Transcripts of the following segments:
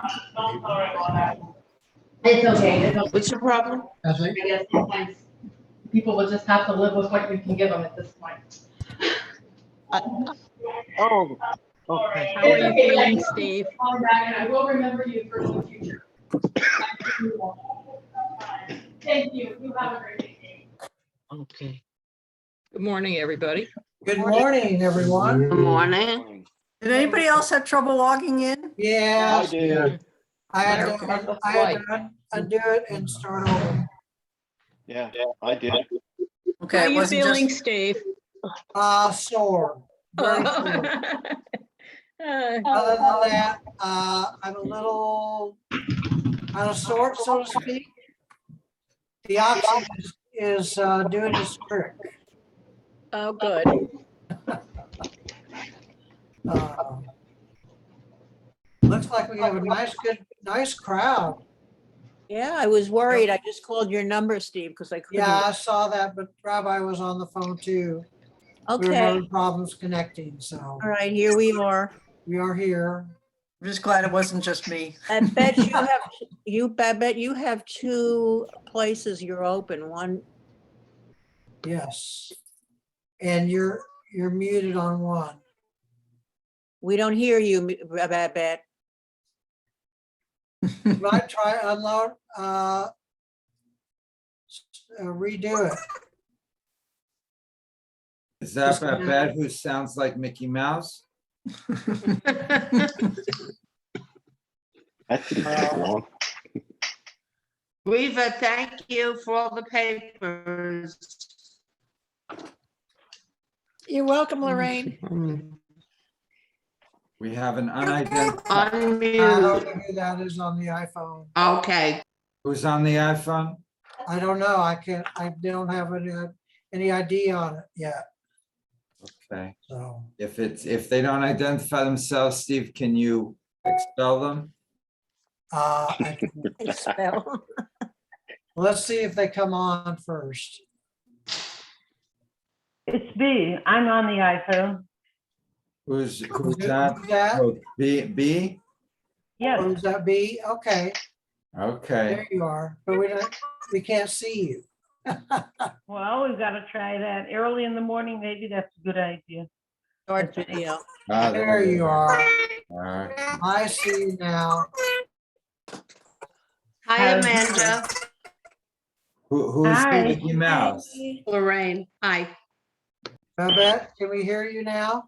It's okay. It's okay. What's your problem? I guess sometimes people will just have to live with what you can give them at this point. Oh, okay. How are you feeling, Steve? On back, and I will remember you for the future. Thank you. You have a great day. Okay. Good morning, everybody. Good morning, everyone. Good morning. Did anybody else have trouble logging in? Yeah. I did. I had to undo it and start over. Yeah, I did. Okay, How are it you wasn't feeling, just, Steve? sore. Very sore. Other than that, I'm a little out of sorts, so to speak. The oxygen is doing its trick. Oh, good. Looks like we have a nice crowd. Yeah, I was worried. I just called your number, Steve, because I couldn't. Yeah, I saw that, but Rabbi was on the phone too. We were Okay, having problems connecting, so all right, here we are. we are here. I'm just glad it wasn't just me. I bet you have two places you're open. One, Yes. And you're muted on one. we don't hear you, Bet. Right, try unload, redo it. Is that Just a Babette who sounds like Mickey Mouse? That didn't take long. Reva, thank you for all the papers. You're welcome, Lorraine. We have an unidentified, I don't Unmute. know who that is on the iPhone. Okay. who's on the iPhone? I don't know. I don't have any ID on it yet, Okay, so. if they don't identify themselves, Steve, can you expel them? I can- Spell. Let's see if they come on first. It's B. I'm on the iPhone. Who's Who's that? that? Oh, B? Yes. Who's that be? Okay, Okay, there you are, but we can't see you. Well, we've got to try that early in the morning. Maybe that's a good idea. Start video. There you are. All right. I see you now. Hi, Amanda. Who's Hi. Mickey Mouse? Lorraine. Hi. Babette, can we hear you now?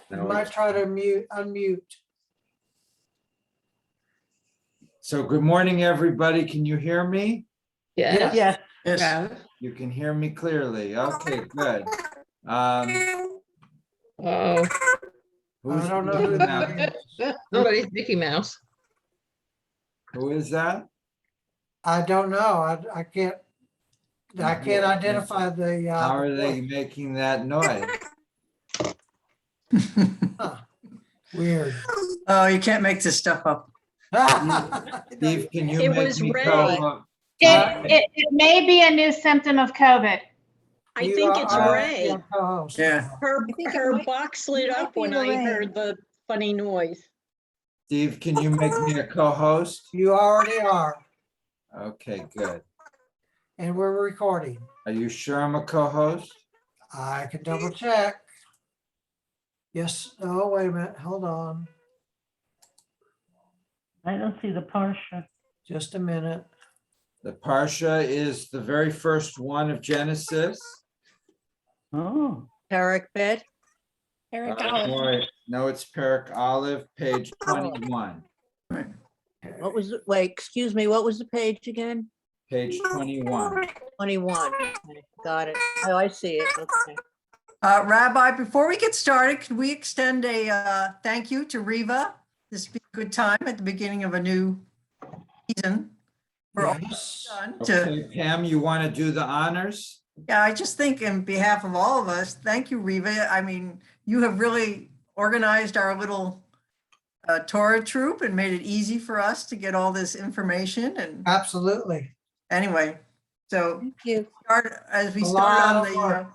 You No, might try to unmute. So good morning, everybody. Can you hear me? Yeah. Yes. Yes. Yeah. You can hear me clearly. Okay, good. Oh, Who's I don't know Mickey who Mouse? that is. somebody's Mickey Mouse. Who is that? I don't know. I can't identify the. How are they making that noise? Weird. Oh, you can't make this stuff up. Steve, can you It make was me Ray. co-host? It may be a new symptom of COVID. I You think it's are Ray. your co-host. Yeah. Her box lit up when I heard the funny noise. Steve, can you make me a co-host? You already are, Okay, good. and we're recording. Are you sure I'm a co-host? I can double check. Yes, oh, wait a minute, hold on, I don't see the Parsha. just a minute. The Parsha is the very first one of Genesis. Oh. Eric, Bet. No, it's Perek Olive, page 21. What was it? Wait, excuse me, what was the page again? Page 21. 21. Okay, got it. Oh, I see it. Okay. Rabbi, before we get started, could we extend a thank you to Riva? This would be a good time at the beginning of a new season. For all Yes. done to, Okay, Pam, you want to do the honors? yeah, I just think in behalf of all of us, thank you, Riva. I mean, you have really organized our little Torah troop and made it easy for us to get all this information. And Absolutely. anyway, so Thank you. start as we A start lot on of the, work.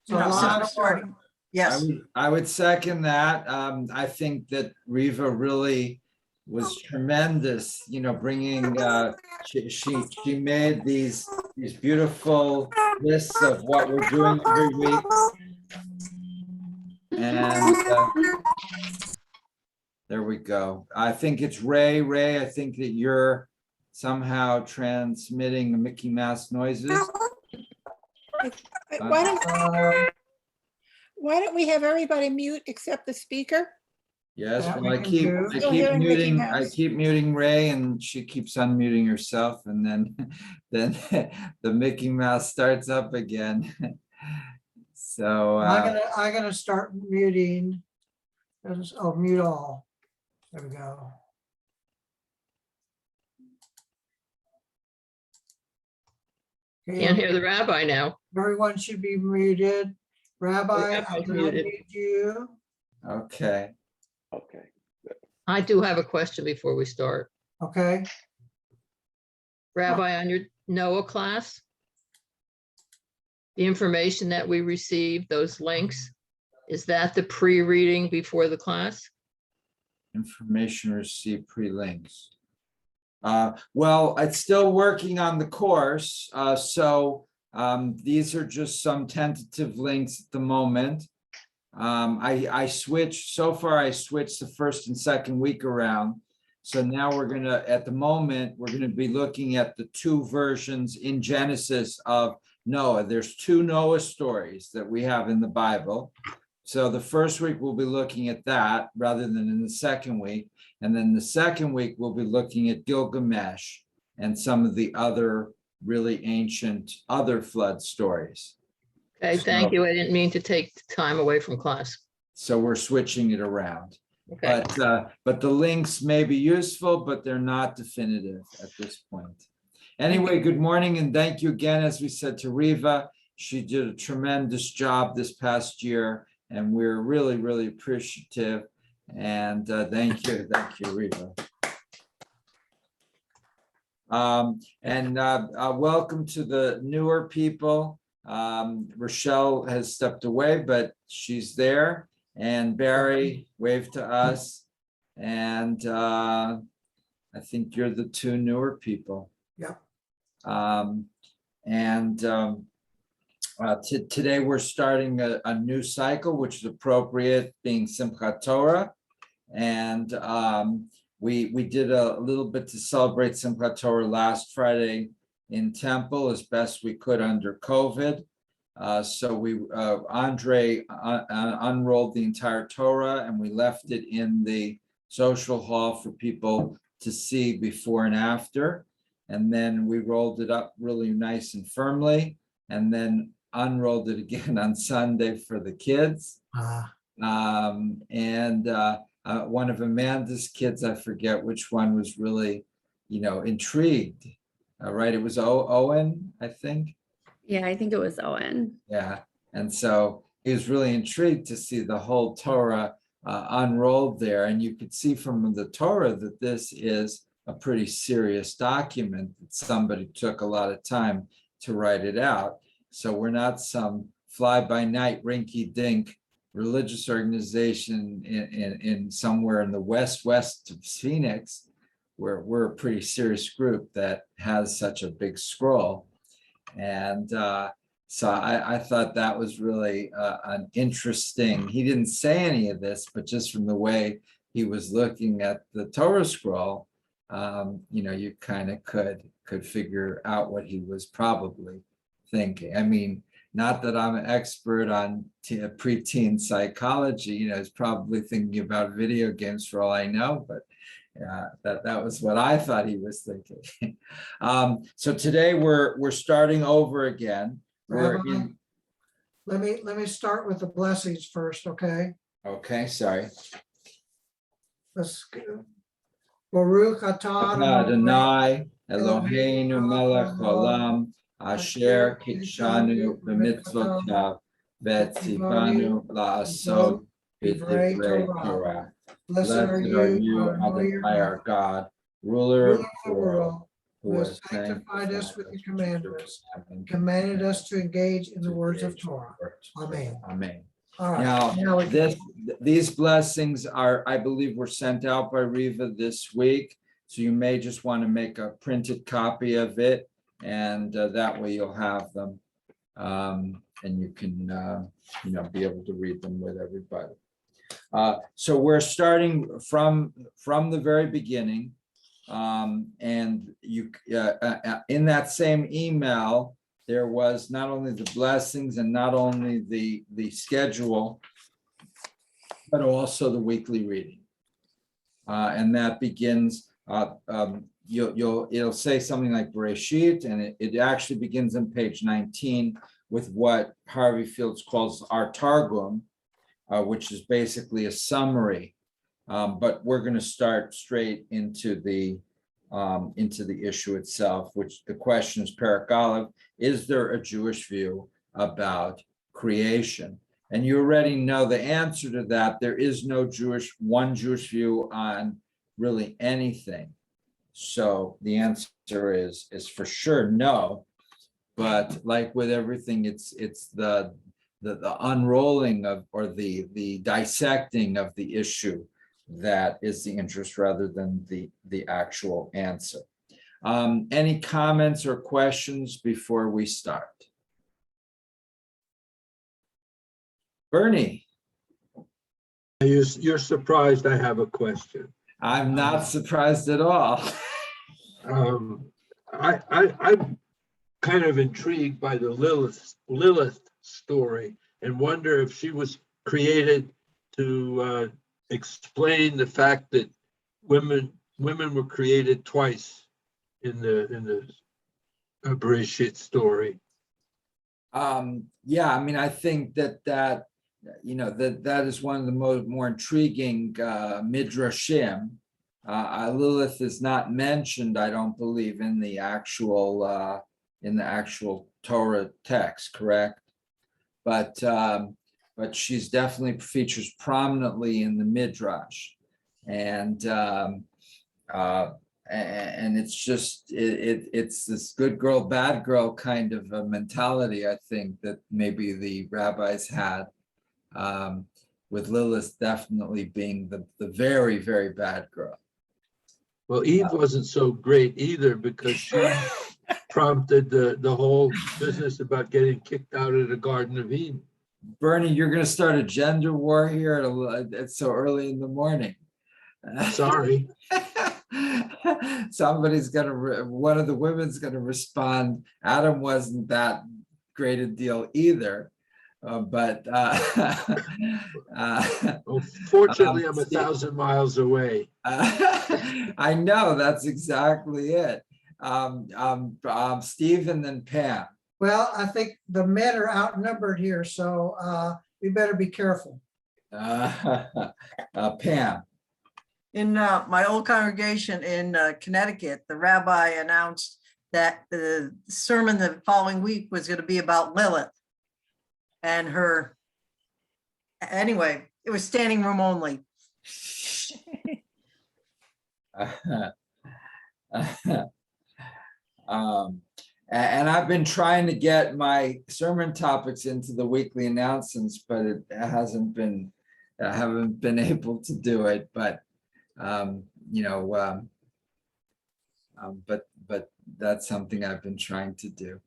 you know, It's a since lot we're of work. starting, Yes, I would second that. I think that Riva really was tremendous, bringing, she made these beautiful lists of what we're doing every week. And there we go. I think it's Ray. Ray, I think that you're somehow transmitting the Mickey Mouse noises. Why don't we have everybody mute except the speaker? Yes, That well, we I can keep, do. I Still keep hearing Mickey muting, I Mouse. keep muting Ray and she keeps unmuting herself and then, then the Mickey Mouse starts up again. So, I'm gonna start muting. Oh, mute all. There we go. Can't Okay, hear the rabbi now. everyone should be muted. Rabbi, I'm Rabbi's gonna muted. mute you. okay. Okay. I do have a question before we start. Okay, Rabbi, on your Noah class, the information that we received, those links, is that the pre-reading before the class? Information received pre-links. Well, it's still working on the course. So these are just some tentative links at the moment. I switched, so far I switched the first and second week around. So now we're gonna, at the moment, we're gonna be looking at the two versions in Genesis of Noah. There's two Noah stories that we have in the Bible. So the first week we'll be looking at that rather than in the second week. And then the second week we'll be looking at Gilgamesh and some of the other really ancient other flood stories. Okay, thank you. I didn't mean to take time away from class. So we're switching it around. Okay, But the links may be useful, but they're not definitive at this point. Anyway, good morning and thank you again, as we said, to Riva. She did a tremendous job this past year and we're really, really appreciative. And thank you, Riva. Welcome to the newer people. Rochelle has stepped away, but she's there. And Barry waved to us. And I think you're the two newer people. Yep. Today we're starting a new cycle, which is appropriate, being Simchat Torah. And we did a little bit to celebrate Simchat Torah last Friday in temple as best we could under COVID. So Andre unrolled the entire Torah and we left it in the social hall for people to see before and after. And then we rolled it up really nice and firmly and then unrolled it again on Sunday for the kids. One of Amanda's kids, I forget which one, was really, intrigued. Right, it was Owen, I think. Yeah, I think it was Owen. Yeah, and so he was really intrigued to see the whole Torah unrolled there. And you could see from the Torah that this is a pretty serious document, that somebody took a lot of time to write it out. So we're not some fly-by-night rinky-dink religious organization in somewhere in the west of Phoenix, where we're a pretty serious group that has such a big scroll. And so I thought that was really an interesting, he didn't say any of this, but just from the way he was looking at the Torah scroll, you kind of could figure out what he was probably thinking. I mean, not that I'm an expert on preteen psychology, he's probably thinking about video games for all I know, but that was what I thought he was thinking. So today we're starting over again. Rabbi, let me start with the blessings first, okay? Okay, sorry. Let's go. Baruch atah Adonai Eloheinu melech haolam asher kitshanu b'mitzvotav v'tzivanu la'asot b'divrei Torah. Blessed are you, Adonai our God, ruler of the world, who has sanctified us with the commandments, commanded us to engage in the words of Torah. Amen. Amen. All right. Now, we can- these blessings are, I believe, were sent out by Riva this week. So you may just want to make a printed copy of it, and that way you'll have them. And you can, be able to read them with everybody. So we're starting from the very beginning. And you, in that same email, there was not only the blessings and not only the schedule, but also the weekly reading. And that begins, it'll say something like Bereshit, and it actually begins on page 19 with what Harvey Fields calls our Targum, which is basically a summary. But we're going to start straight into the issue itself, which the question is Perek Aleph, is there a Jewish view about creation? And you already know the answer to that. There is no one Jewish view on really anything. So the answer is for sure no. But like with everything, it's the unrolling of, or the dissecting of the issue that is the interest rather than the actual answer. Any comments or questions before we start? Bernie. You're surprised I have a question. I'm not surprised at all. I'm kind of intrigued by the Lilith story and wonder if she was created to explain the fact that women were created twice in the Bereshit story. Yeah, I mean, I think that is one of the more intriguing midrashim. Lilith is not mentioned, I don't believe, in the actual Torah text, correct? But she's definitely features prominently in the midrash, and it's just it's this good girl, bad girl kind of a mentality, I think, that maybe the rabbis had, with Lilith definitely being the very, very bad girl. Well, Eve wasn't so great either, because she prompted the whole business about getting kicked out of the Garden of Eden. Bernie, you're going to start a gender war here it's so early in the morning. Sorry. One of the women's going to respond, Adam wasn't that great a deal either. But fortunately, I'm 1,000 miles away. I know, that's exactly it. Steve and then Pam. Well, I think the men are outnumbered here, so we better be careful. Pam. In my old congregation in Connecticut, the rabbi announced that the sermon the following week was going to be about Lilith and her. Anyway, it was standing room only. And I've been trying to get my sermon topics into the weekly announcements, but I haven't been able to do it. But but that's something I've been trying to do.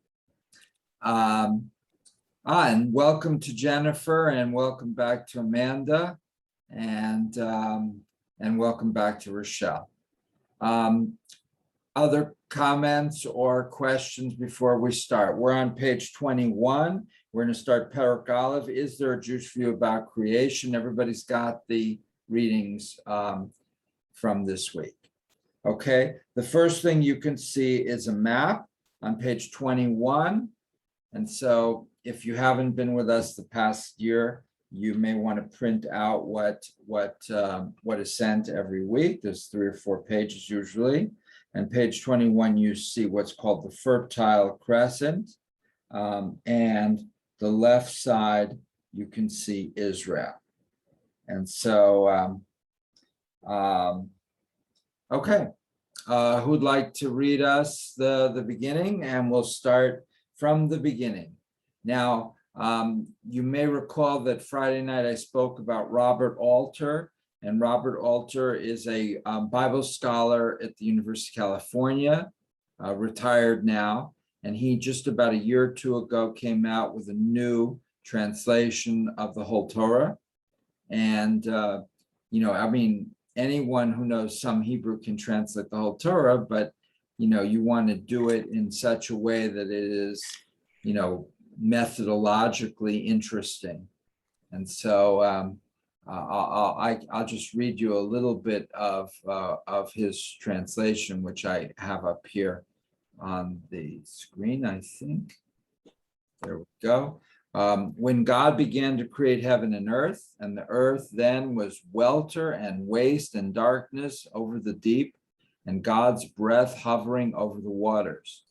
And welcome to Jennifer, and welcome back to Amanda, and welcome back to Rochelle. Other comments or questions before we start? We're on page 21. We're going to start Perek Aleph. Is there a Jewish view about creation? Everybody's got the readings from this week. Okay, the first thing you can see is a map on page 21. And so if you haven't been with us the past year, you may want to print out what is sent every week. There's 3 or 4 pages usually. And page 21, you see what's called the Fertile Crescent. And the left side, you can see Israel. And so, okay. Who'd like to read us the beginning? And we'll start from the beginning. Now, You may recall that Friday night I spoke about Robert Alter, and Robert Alter is a Bible scholar at the University of California, retired now, and he just about a year or two ago came out with a new translation of the whole Torah. And, I mean, anyone who knows some Hebrew can translate the whole Torah, but, you want to do it in such a way that it is, methodologically interesting. And so I'll just read you a little bit of his translation, which I have up here on the screen, I think. There we go. When God began to create heaven and the earth then was welter and waste and darkness over the deep, and God's breath hovering over the waters.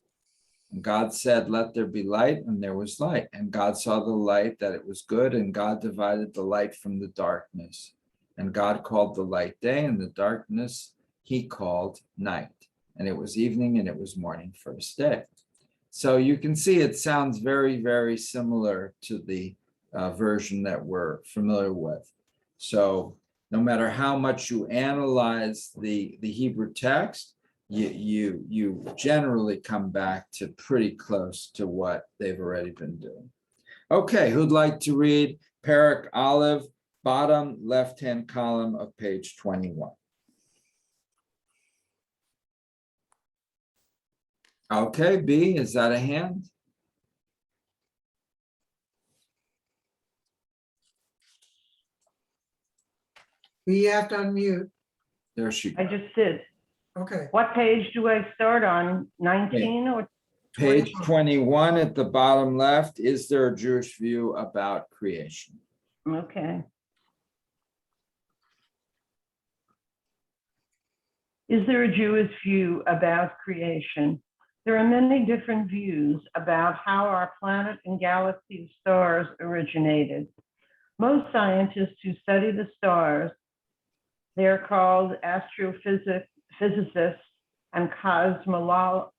And God said, let there be light, and there was light. And God saw the light, that it was good, and God divided the light from the darkness. And God called the light day, and the darkness he called night. And it was evening, and it was morning, first day. So you can see it sounds very, very similar to the version that we're familiar with. So no matter how much you analyze the Hebrew text, you generally come back to pretty close to what they've already been doing. Okay, who'd like to read Perek Aleph, bottom left-hand column of page 21? Okay, B, is that a hand? You have to unmute. There she I goes. just did. Okay. What page do I start on? 19 or? Page 21 at the bottom left. Is there a Jewish view about creation? Okay. Is there a Jewish view about creation? There are many different views about how our planet and galaxy of stars originated. Most scientists who study the stars, they're called astrophysicists and cosmologists,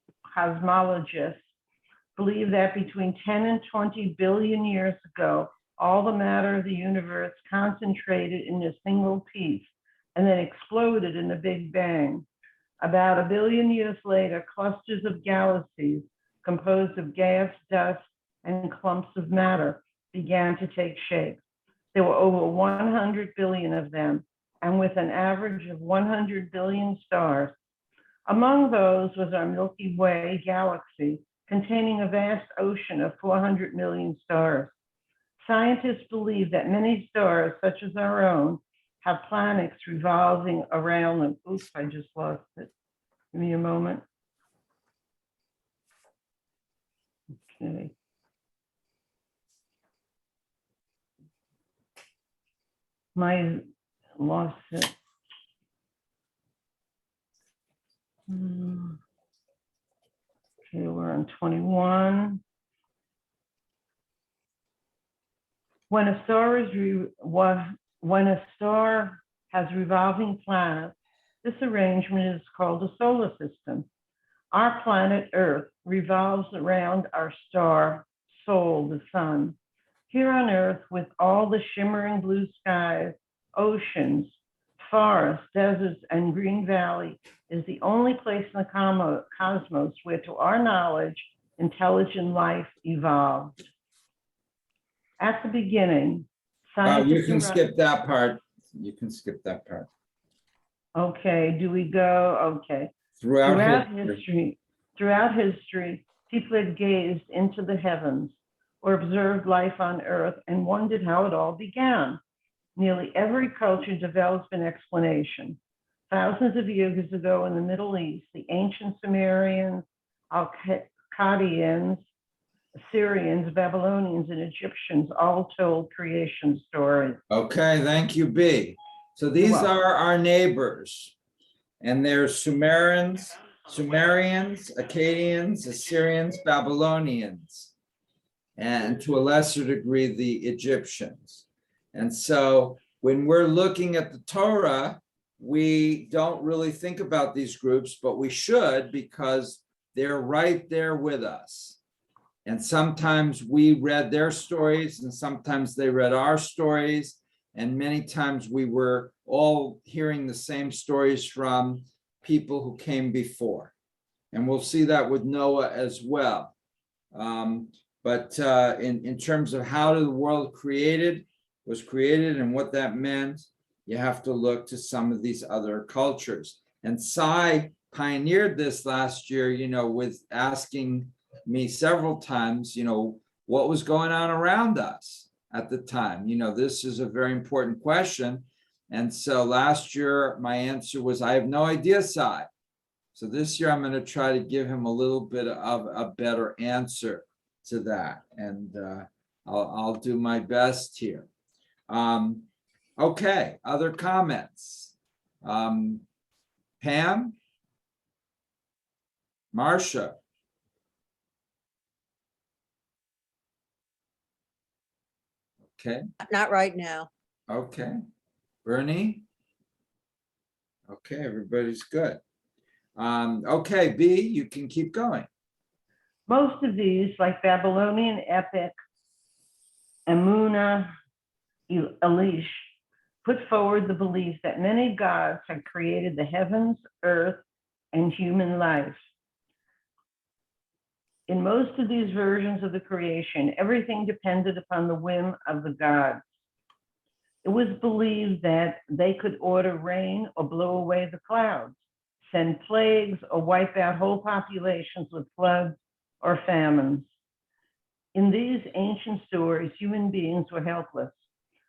believe that between 10 and 20 billion years ago, all the matter of the universe concentrated in a single piece and then exploded in the Big Bang. About a billion years later, clusters of galaxies composed of gas, dust, and clumps of matter began to take shape. There were over 100 billion of them, and with an average of 100 billion stars. Among those was our Milky Way galaxy, containing a vast ocean of 400 million stars. Scientists believe that many stars, such as our own, have planets revolving around them. Oops, I just lost it. Give me a moment. Okay. Lost it. Okay, we're on 21. When a star has revolving planets, this arrangement is called a solar system. Our planet Earth revolves around our star, Sol, the sun. Here on Earth, with all the shimmering blue skies, oceans, forests, deserts, and green valley, is the only place in the cosmos where, to our knowledge, intelligent life evolved. At the beginning, scientists... You can skip that part. You can skip that part. Okay, do we go? Okay. Throughout history, people had gazed into the heavens or observed life on Earth and wondered how it all began. Nearly every culture developed an explanation. Thousands of years ago in the Middle East, the ancient Sumerians, Akkadians, Assyrians, Babylonians, and Egyptians all told creation stories. Okay, thank you, B. So these are our neighbors, and they're Sumerians, Akkadians, Assyrians, Babylonians, and to a lesser degree, the Egyptians. And so when we're looking at the Torah, we don't really think about these groups, but we should, because they're right there with us. And sometimes we read their stories and sometimes they read our stories. And many times we were all hearing the same stories from people who came before. And we'll see that with Noah as well. But in terms of how the world was created and what that meant, you have to look to some of these other cultures. And Sai pioneered this last year, with asking me several times, what was going on around us at the time. This is a very important question. And so last year, my answer was, I have no idea, Sai. So this year, I'm going to try to give him a little bit of a better answer to that. And I'll do my best here. Okay, other comments? Pam? Marcia? Okay. Not right now. Okay. Bernie? Okay, everybody's good. Okay, B, you can keep going. Most of these, like Babylonian epic, Emunah, Elish, put forward the belief that many gods had created the heavens, earth, and human life. In most of these versions of the creation, everything depended upon the whim of the gods. It was believed that they could order rain or blow away the clouds, send plagues, or wipe out whole populations with floods or famines. In these ancient stories, human beings were helpless.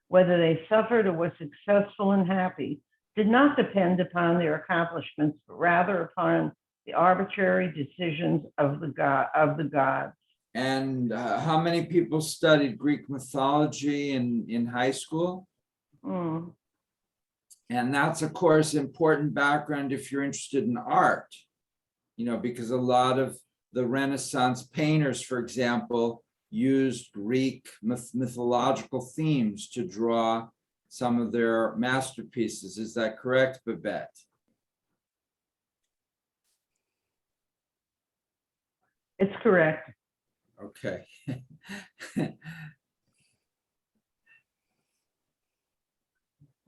Whether they suffered or were successful and happy did not depend upon their accomplishments, but rather upon the arbitrary decisions of the gods. And how many people studied Greek mythology in high school? Mm. And that's, of course, important background if you're interested in art, because a lot of the Renaissance painters, for example, used Greek mythological themes to draw some of their masterpieces. Is that correct, Babette? It's correct. Okay.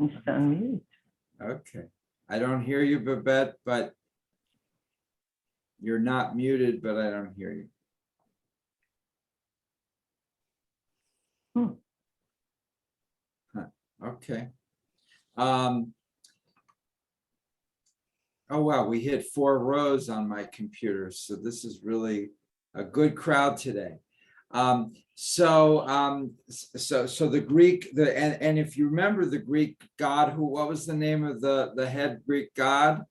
It's unmute. Okay. I don't hear you, Babette, but you're not muted, but I don't hear you. Okay. Oh, wow, we hit 4 rows on my computer. So this is really a good crowd today. So the Greek, and if you remember the Greek god, what was the name of the head Greek god?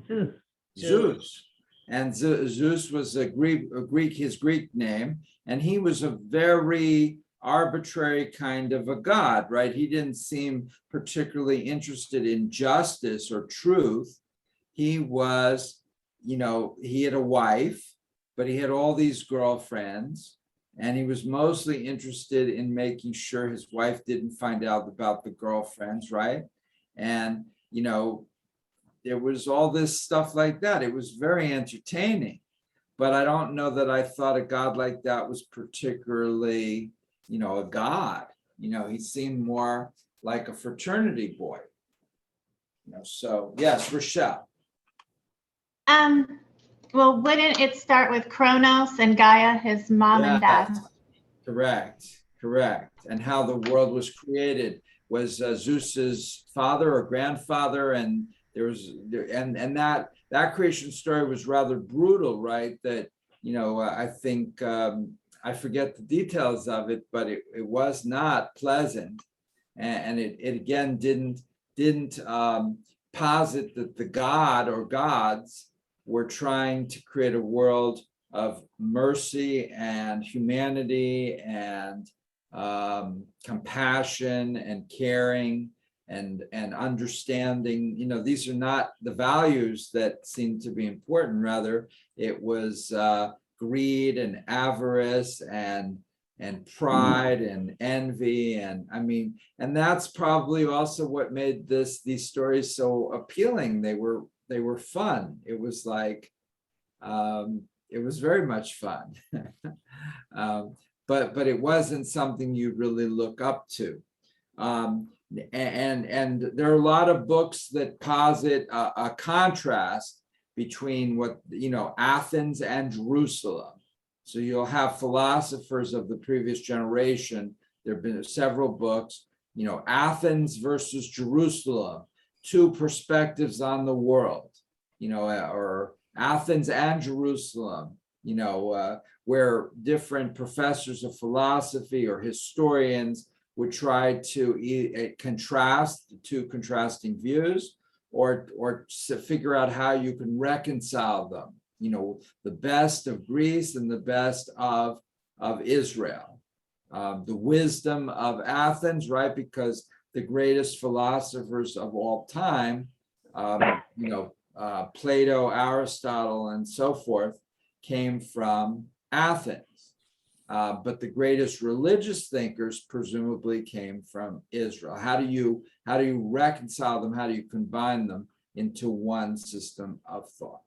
Zeus. Zeus. And Zeus was his Greek name, and he was a very arbitrary kind of a god, right? He didn't seem particularly interested in justice or truth. He was, he had a wife, but he had all these girlfriends, and he was mostly interested in making sure his wife didn't find out about the girlfriends, right? And, there was all this stuff like that. It was very entertaining, but I don't know that I thought a god like that was particularly, a god. He seemed more like a fraternity boy. So yes, Rochelle. Well, wouldn't it start with Kronos and Gaia, his mom and dad? Correct. And how the world was created was Zeus's father or grandfather, and there was that creation story was rather brutal, right? That I think I forget the details of it, but it was not pleasant, and it again didn't posit that the god or gods were trying to create a world of mercy and humanity and compassion and caring and understanding. These are not the values that seem to be important. Rather, it was greed and avarice and pride and envy, and that's probably also what made these stories so appealing. They were fun. It was like it was very much fun. But it wasn't something you really look up to. And there are a lot of books that posit a contrast between what, Athens and Jerusalem. So you'll have philosophers of the previous generation. There have been several books, Athens versus Jerusalem, two perspectives on the world, or Athens and Jerusalem, where different professors of philosophy or historians would try to contrast the two contrasting views, or figure out how you can reconcile them, the best of Greece and the best of Israel. The wisdom of Athens, right? Because the greatest philosophers of all time, Plato, Aristotle, and so forth, came from Athens. But the greatest religious thinkers presumably came from Israel. How do you reconcile them? How do you combine them into one system of thought?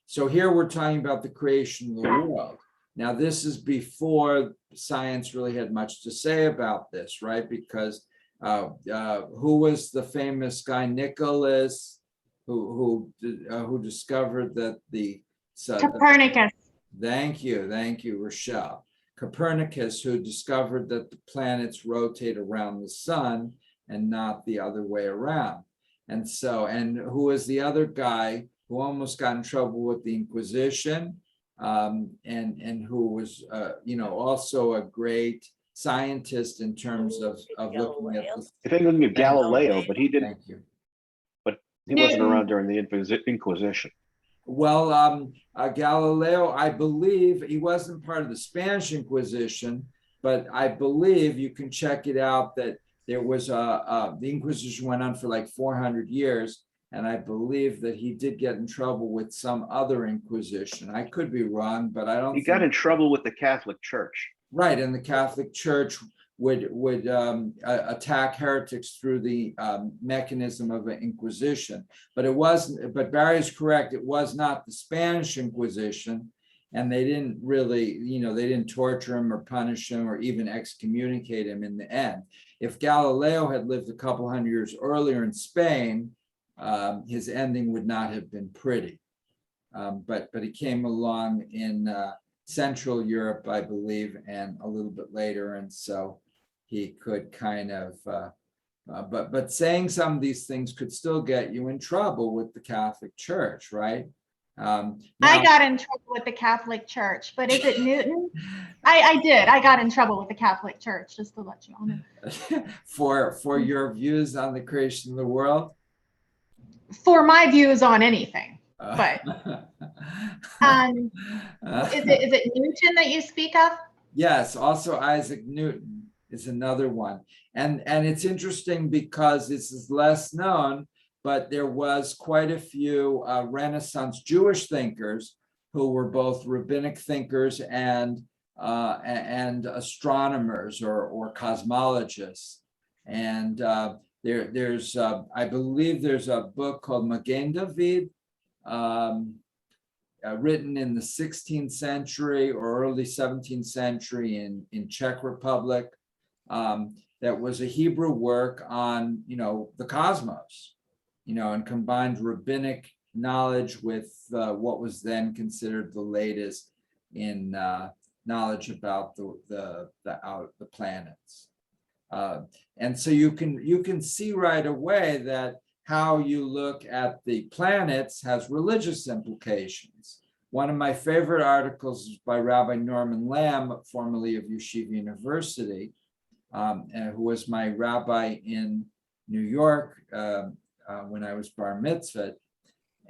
So here we're talking about the creation of the world. Now, this is before science really had much to say about this, right? Because who was the famous guy, Nicholas, who discovered that Copernicus. Thank you, Rochelle. Copernicus, who discovered that the planets rotate around the sun and not the other way around. And who was the other guy who almost got in trouble with the Inquisition, and who was, also a great scientist in terms of looking at this. I think of Galileo, but he didn't. Thank you. But he wasn't around during the Inquisition. Well, Galileo, I believe he wasn't part of the Spanish Inquisition, but I believe you can check it out that there was the Inquisition went on for like 400 years. And I believe that he did get in trouble with some other Inquisition. I could be wrong, but I don't. He got in trouble with the Catholic Church. Right, and the Catholic Church would attack heretics through the mechanism of an Inquisition. But it wasn't. But Barry is correct. It was not the Spanish Inquisition, and they didn't really, they didn't torture him or punish him or even excommunicate him in the end. If Galileo had lived a couple hundred years earlier in Spain, his ending would not have been pretty. But he came along in Central Europe, I believe, and a little bit later, and so he could kind of, but saying some of these things could still get you in trouble with the Catholic Church, right? I got in trouble with the Catholic Church, but is it Newton? I did. I got in trouble with the Catholic Church, just to let you all know. For your views on the creation of the world? For my views on anything, but is it Newton that you speak of? Yes, also Isaac Newton is another one, and it's interesting because this is less known, but there was quite a few Renaissance Jewish thinkers who were both rabbinic thinkers and astronomers or cosmologists, and there's I believe there's a book called Magen David, written in the 16th century or early 17th century in Czech Republic, that was a Hebrew work on the cosmos, and combined rabbinic knowledge with what was then considered the latest in knowledge about the planets. And so you can see right away that how you look at the planets has religious implications. One of my favorite articles is by Rabbi Norman Lamb, formerly of Yeshiva University, who was my rabbi in New York when I was bar mitzvah.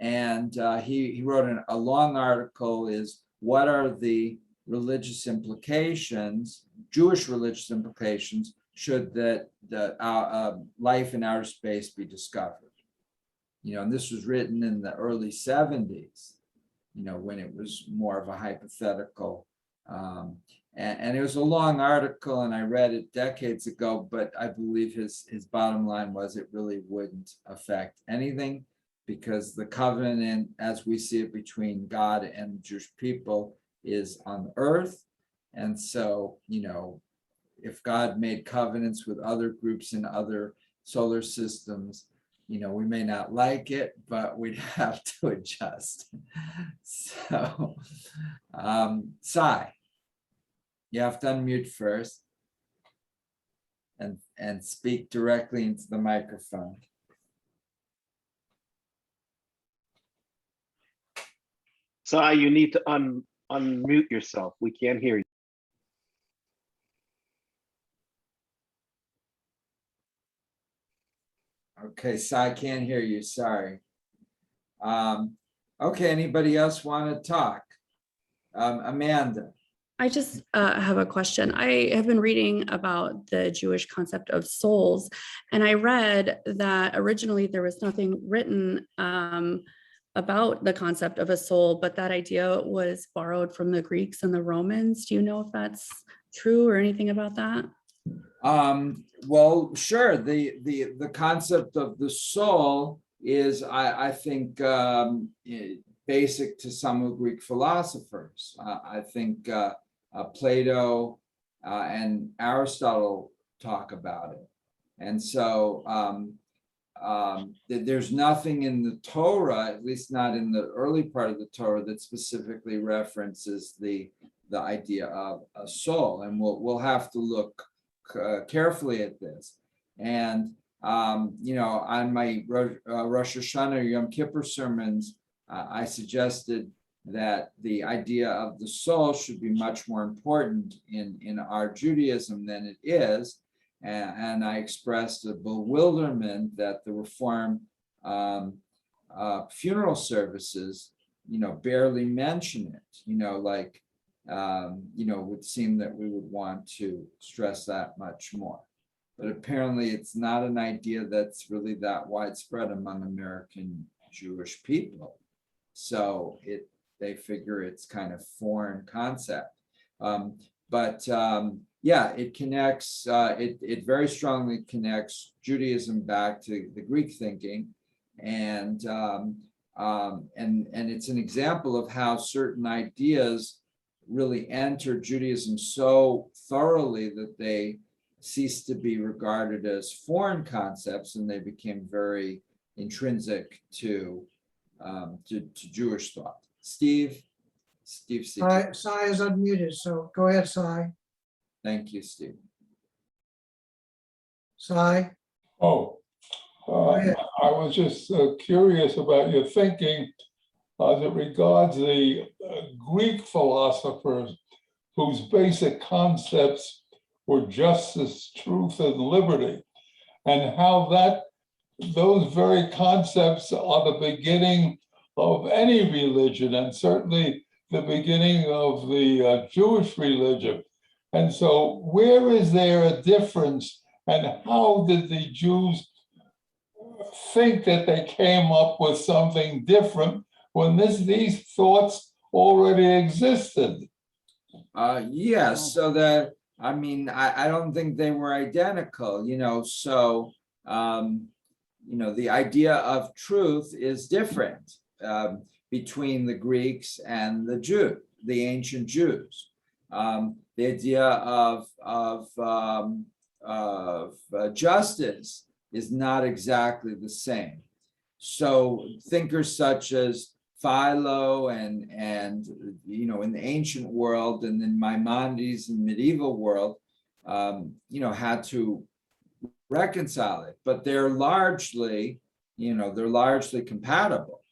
And he wrote a long article, is what are the religious implications, Jewish religious implications, should that life in outer space be discovered? And this was written in the early 70s, when it was more of a hypothetical. And it was a long article, and I read it decades ago, but I believe his bottom line was it really wouldn't affect anything because the covenant, as we see it between God and the Jewish people, is on earth. And so, if God made covenants with other groups in other solar systems, we may not like it, but we'd have to adjust. So, Sai, you have to unmute first and speak directly into the microphone. Sai, you need to unmute yourself. We can't hear you. Okay, Sai, can't hear you, sorry. Okay, anybody else want to talk? Amanda. I just have a question. I have been reading about the Jewish concept of souls, and I read that originally there was nothing written about the concept of a soul, but that idea was borrowed from the Greeks and the Romans. Do you know if that's true or anything about that? Well, sure. The concept of the soul is, I think, basic to some of Greek philosophers. I think Plato and Aristotle talk about it. And so there's nothing in the Torah, at least not in the early part of the Torah, that specifically references the idea of a soul. And we'll have to look carefully at this. And on my Rosh Hashanah or Yom Kippur sermons, I suggested that the idea of the soul should be much more important in our Judaism than it is. And I expressed a bewilderment that the Reform funeral services, barely mention it, it would seem that we would want to stress that much more. But apparently it's not an idea that's really that widespread among American Jewish people. So they figure it's kind of foreign concept. It connects, it very strongly connects Judaism back to the Greek thinking. And it's an example of how certain ideas really entered Judaism so thoroughly that they ceased to be regarded as foreign concepts, and they became very intrinsic to Jewish thought. Steve. Sai is unmuted, so go ahead, Sai. Thank you, Steve. Sai. Oh, I was just curious about your thinking as it regards the Greek philosophers whose basic concepts were justice, truth, and liberty, and how those very concepts are the beginning of any religion, and certainly the beginning of the Jewish religion. And so where is there a difference, and how did the Jews think that they came up with something different when these thoughts already existed? Yes, so that, I don't think they were identical, so, the idea of truth is different between the Greeks and the ancient Jews. The idea of justice is not exactly the same. So thinkers such as Philo and in the ancient world, and then Maimonides in the medieval world, had to reconcile it, but they're largely compatible.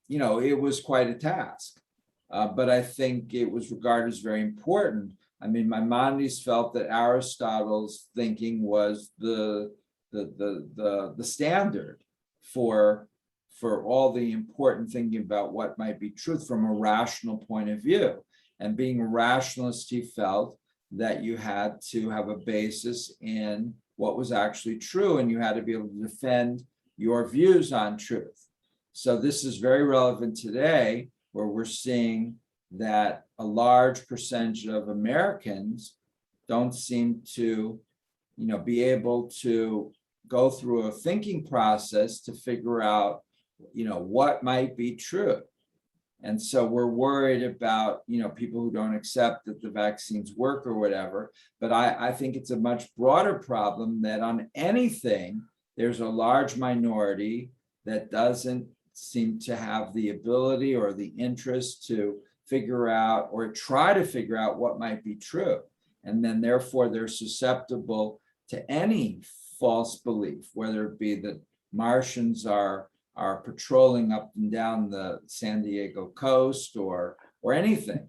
It was quite a task, but I think it was regarded as very important. Maimonides felt that Aristotle's thinking was the standard for all the important thinking about what might be truth from a rational point of view. And being a rationalist, he felt that you had to have a basis in what was actually true, and you had to be able to defend your views on truth. So this is very relevant today, where we're seeing that a large percentage of Americans don't seem to, be able to go through a thinking process to figure out, what might be true. And so we're worried about, people who don't accept that the vaccines work or whatever. But I think it's a much broader problem that on anything, there's a large minority that doesn't seem to have the ability or the interest to figure out or try to figure out what might be true. And then therefore they're susceptible to any false belief, whether it be that Martians are patrolling up and down the San Diego coast or anything.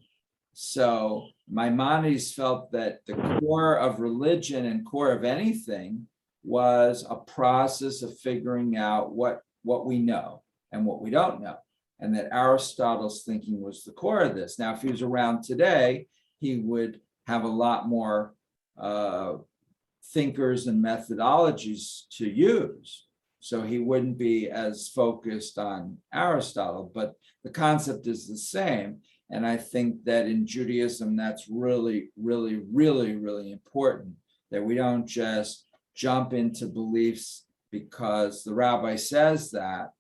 So Maimonides felt that the core of religion and core of anything was a process of figuring out what we know and what we don't know. And that Aristotle's thinking was the core of this. Now, if he was around today, he would have a lot more thinkers and methodologies to use. So he wouldn't be as focused on Aristotle, but the concept is the same. And I think that in Judaism, that's really, really, really, really important, that we don't just jump into beliefs because the rabbi says that,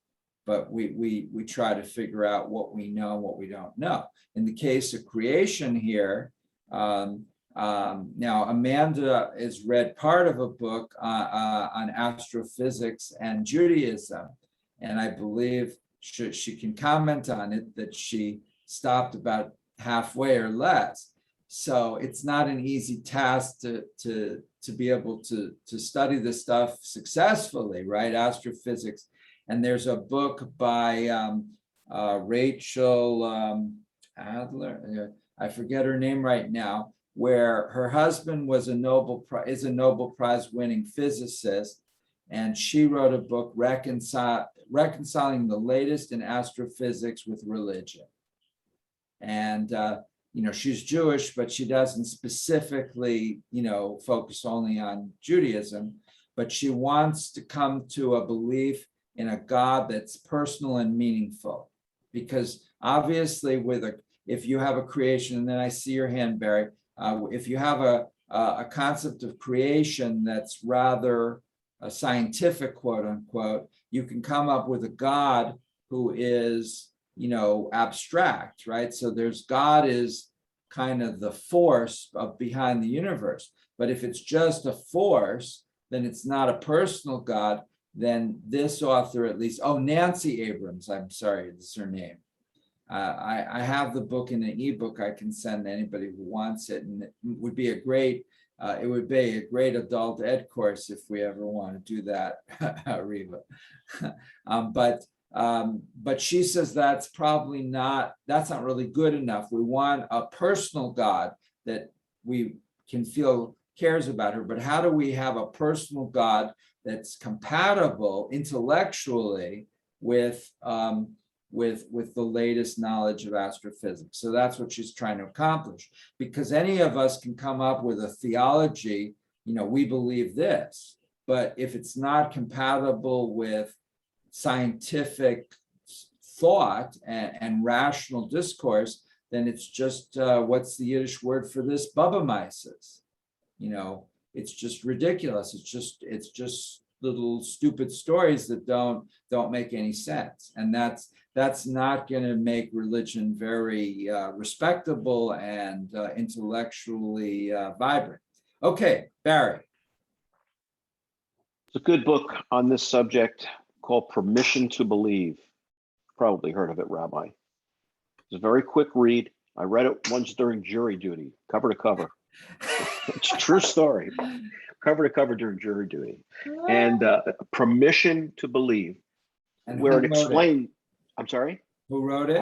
but we try to figure out what we know and what we don't know. In the case of creation here, now Amanda has read part of a book on astrophysics and Judaism, and I believe she can comment on it, that she stopped about halfway or less. So it's not an easy task to be able to study this stuff successfully, right? Astrophysics. And there's a book by Rachel Adler, I forget her name right now, where her husband was a Nobel Prize winning physicist, and she wrote a book reconciling the latest in astrophysics with religion. And she's Jewish, but she doesn't specifically focus only on Judaism, but she wants to come to a belief in a God that's personal and meaningful. Because obviously if you have a creation, and then I see your hand, Barry, if you have a concept of creation that's rather scientific, quote unquote, you can come up with a God who is, abstract, right? So God is kind of the force behind the universe. But if it's just a force, then it's not a personal God. Then this author, at least, Nancy Abrams, I'm sorry, that's her name. I have the book in an ebook I can send to anybody who wants it, and it would be a great adult ed course if we ever want to do that, Riva. But she says that's not really good enough. We want a personal God that we can feel cares about her. But how do we have a personal God that's compatible intellectually with the latest knowledge of astrophysics? So that's what she's trying to accomplish, because any of us can come up with a theology, we believe this, but if it's not compatible with scientific thought and rational discourse, then it's just, what's the Yiddish word for this? Bubamaises. It's just ridiculous. It's just little stupid stories that don't make any sense. And that's not going to make religion very respectable and intellectually vibrant. Okay, Barry. It's a good book on this subject called Permission to Believe. Probably heard of it, Rabbi. It's a very quick read. I read it once during jury duty, cover to cover. It's a true story. Cover to cover during jury duty. And Permission to Believe, And where who it wrote explained, I'm sorry? Who wrote it?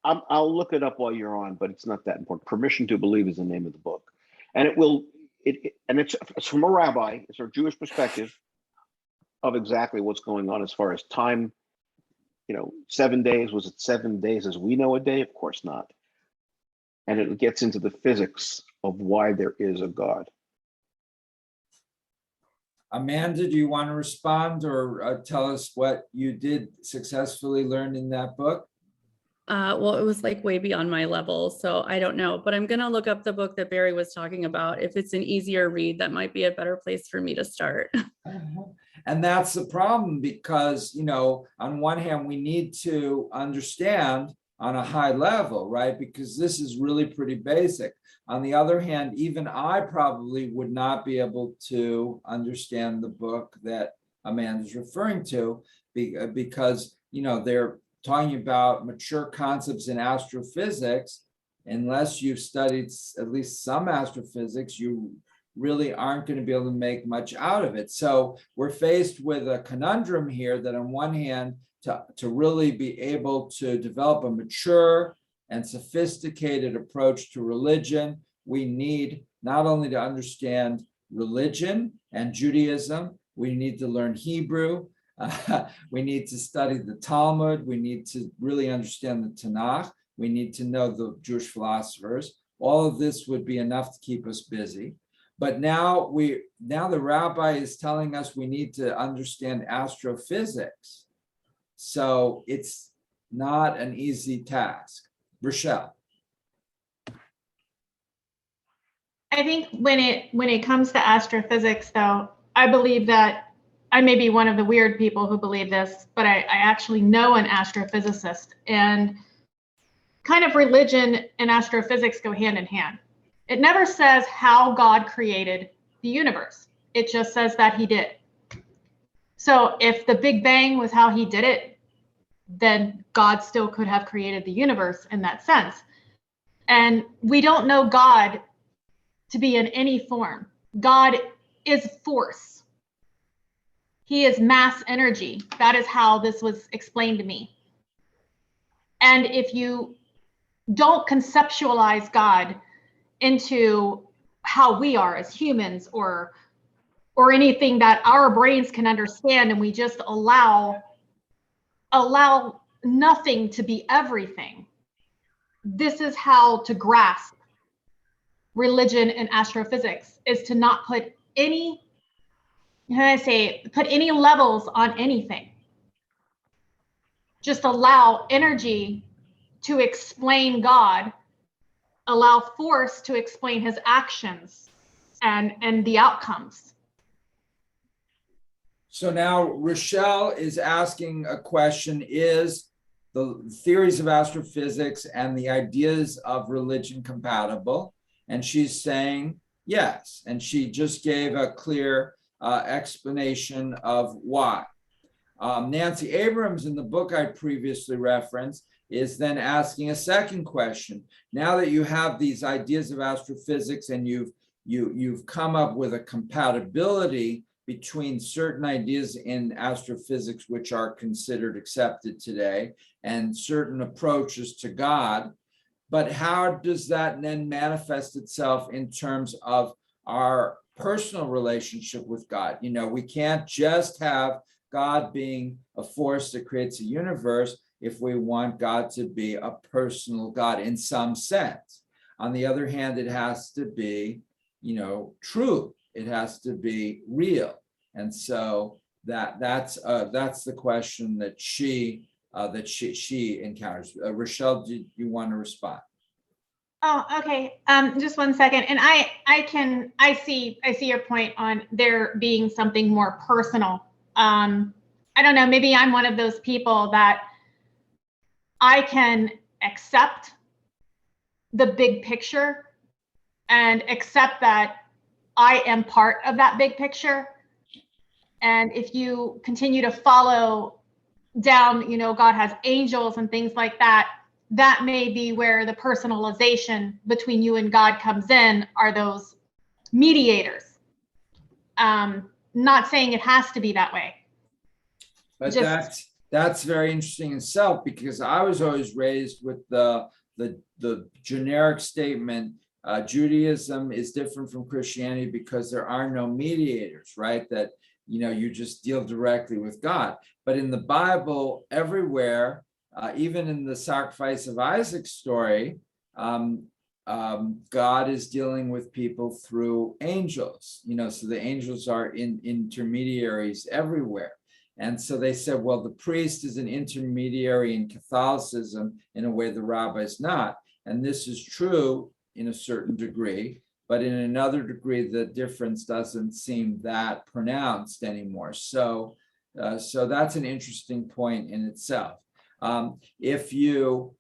I'll look it up while you're on, but it's not that important. Permission to Believe is the name of the book. And it's from a rabbi, it's a Jewish perspective of exactly what's going on as far as time. 7 days, was it 7 days as we know a day? Of course not. And it gets into the physics of why there is a God. Amanda, do you want to respond or tell us what you did successfully learn in that book? Well, it was like way beyond my level, so I don't know, but I'm gonna look up the book that Barry was talking about. If it's an easier read, that might be a better place for me to start. And that's the problem because, on one hand, we need to understand on a high level, right? Because this is really pretty basic. On the other hand, even I probably would not be able to understand the book that Amanda's referring to because, they're talking about mature concepts in astrophysics. Unless you've studied at least some astrophysics, you really aren't going to be able to make much out of it. So we're faced with a conundrum here that on one hand, to really be able to develop a mature and sophisticated approach to religion, we need not only to understand religion and Judaism, we need to learn Hebrew, we need to study the Talmud, we need to really understand the Tanakh, we need to know the Jewish philosophers. All of this would be enough to keep us busy. But now the rabbi is telling us we need to understand astrophysics. So it's not an easy task. Rochelle. I think when it comes to astrophysics, though, I believe that I may be one of the weird people who believe this, but I actually know an astrophysicist, and kind of religion and astrophysics go hand in hand. It never says how God created the universe. It just says that he did. So if the Big Bang was how he did it, then God still could have created the universe in that sense. And we don't know God to be in any form. God is force. He is mass energy. That is how this was explained to me. And if you don't conceptualize God into how we are as humans or anything that our brains can understand, and we just allow nothing to be everything, this is how to grasp religion and astrophysics, is to not put any levels on anything. Just allow energy to explain God, allow force to explain his actions and the outcomes. So now Rochelle is asking a question: is the theories of astrophysics and the ideas of religion compatible? And she's saying yes. And she just gave a clear explanation of why. Nancy Abrams, in the book I previously referenced, is then asking a second question. Now that you have these ideas of astrophysics and you've come up with a compatibility between certain ideas in astrophysics which are considered accepted today and certain approaches to God, but how does that then manifest itself in terms of our personal relationship with God? We can't just have God being a force that creates a universe if we want God to be a personal God in some sense. On the other hand, it has to be, true. It has to be real. And so that's the question that she encounters. Rochelle, do you want to respond? Oh, okay. Just 1 second. And I see your point on there being something more personal. I don't know, maybe I'm one of those people that I can accept the big picture and accept that I am part of that big picture. And if you continue to follow down, God has angels and things like that, that may be where the personalization between you and God comes in, are those mediators. Not saying it has to be that way. But that's very interesting in itself, because I was always raised with the generic statement, Judaism is different from Christianity because there are no mediators, right? That, you just deal directly with God. But in the Bible, everywhere, even in the sacrifice of Isaac's story, God is dealing with people through angels, so the angels are intermediaries everywhere. And so they said, well, the priest is an intermediary in Catholicism in a way the rabbi is not. And this is true in a certain degree, but in another degree, the difference doesn't seem that pronounced anymore. So that's an interesting point in itself. If you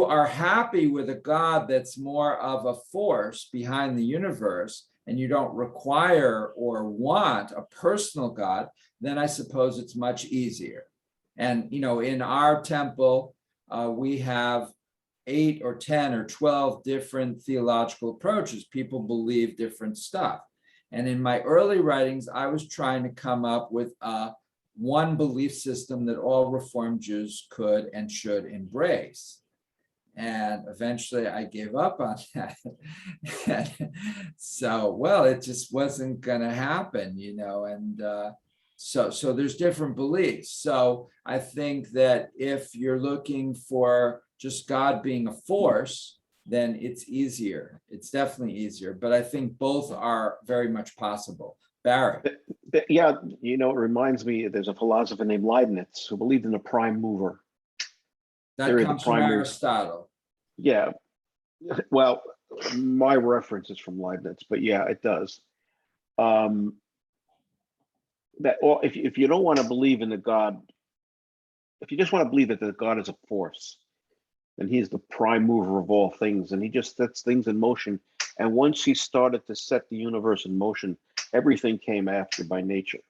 are happy with a God that's more of a force behind the universe, and you don't require or want a personal God, then I suppose it's much easier. And, in our temple, we have 8 or 10 or 12 different theological approaches. People believe different stuff. And in my early writings, I was trying to come up with one belief system that all Reformed Jews could and should embrace. And eventually I gave up on that. It just wasn't going to happen, and so there's different beliefs. So I think that if you're looking for just God being a force, then it's easier. It's definitely easier. But I think both are very much possible. Barry. Yeah, it reminds me, there's a philosopher named Leibniz who believed in a prime mover. That comes from Aristotle. Yeah. Well, my reference is from Leibniz, but yeah, it does. That if you don't want to believe in the God, if you just want to believe that the God is a force, then he's the prime mover of all things, and he just sets things in motion. And once he started to set the universe in motion, everything came after by nature.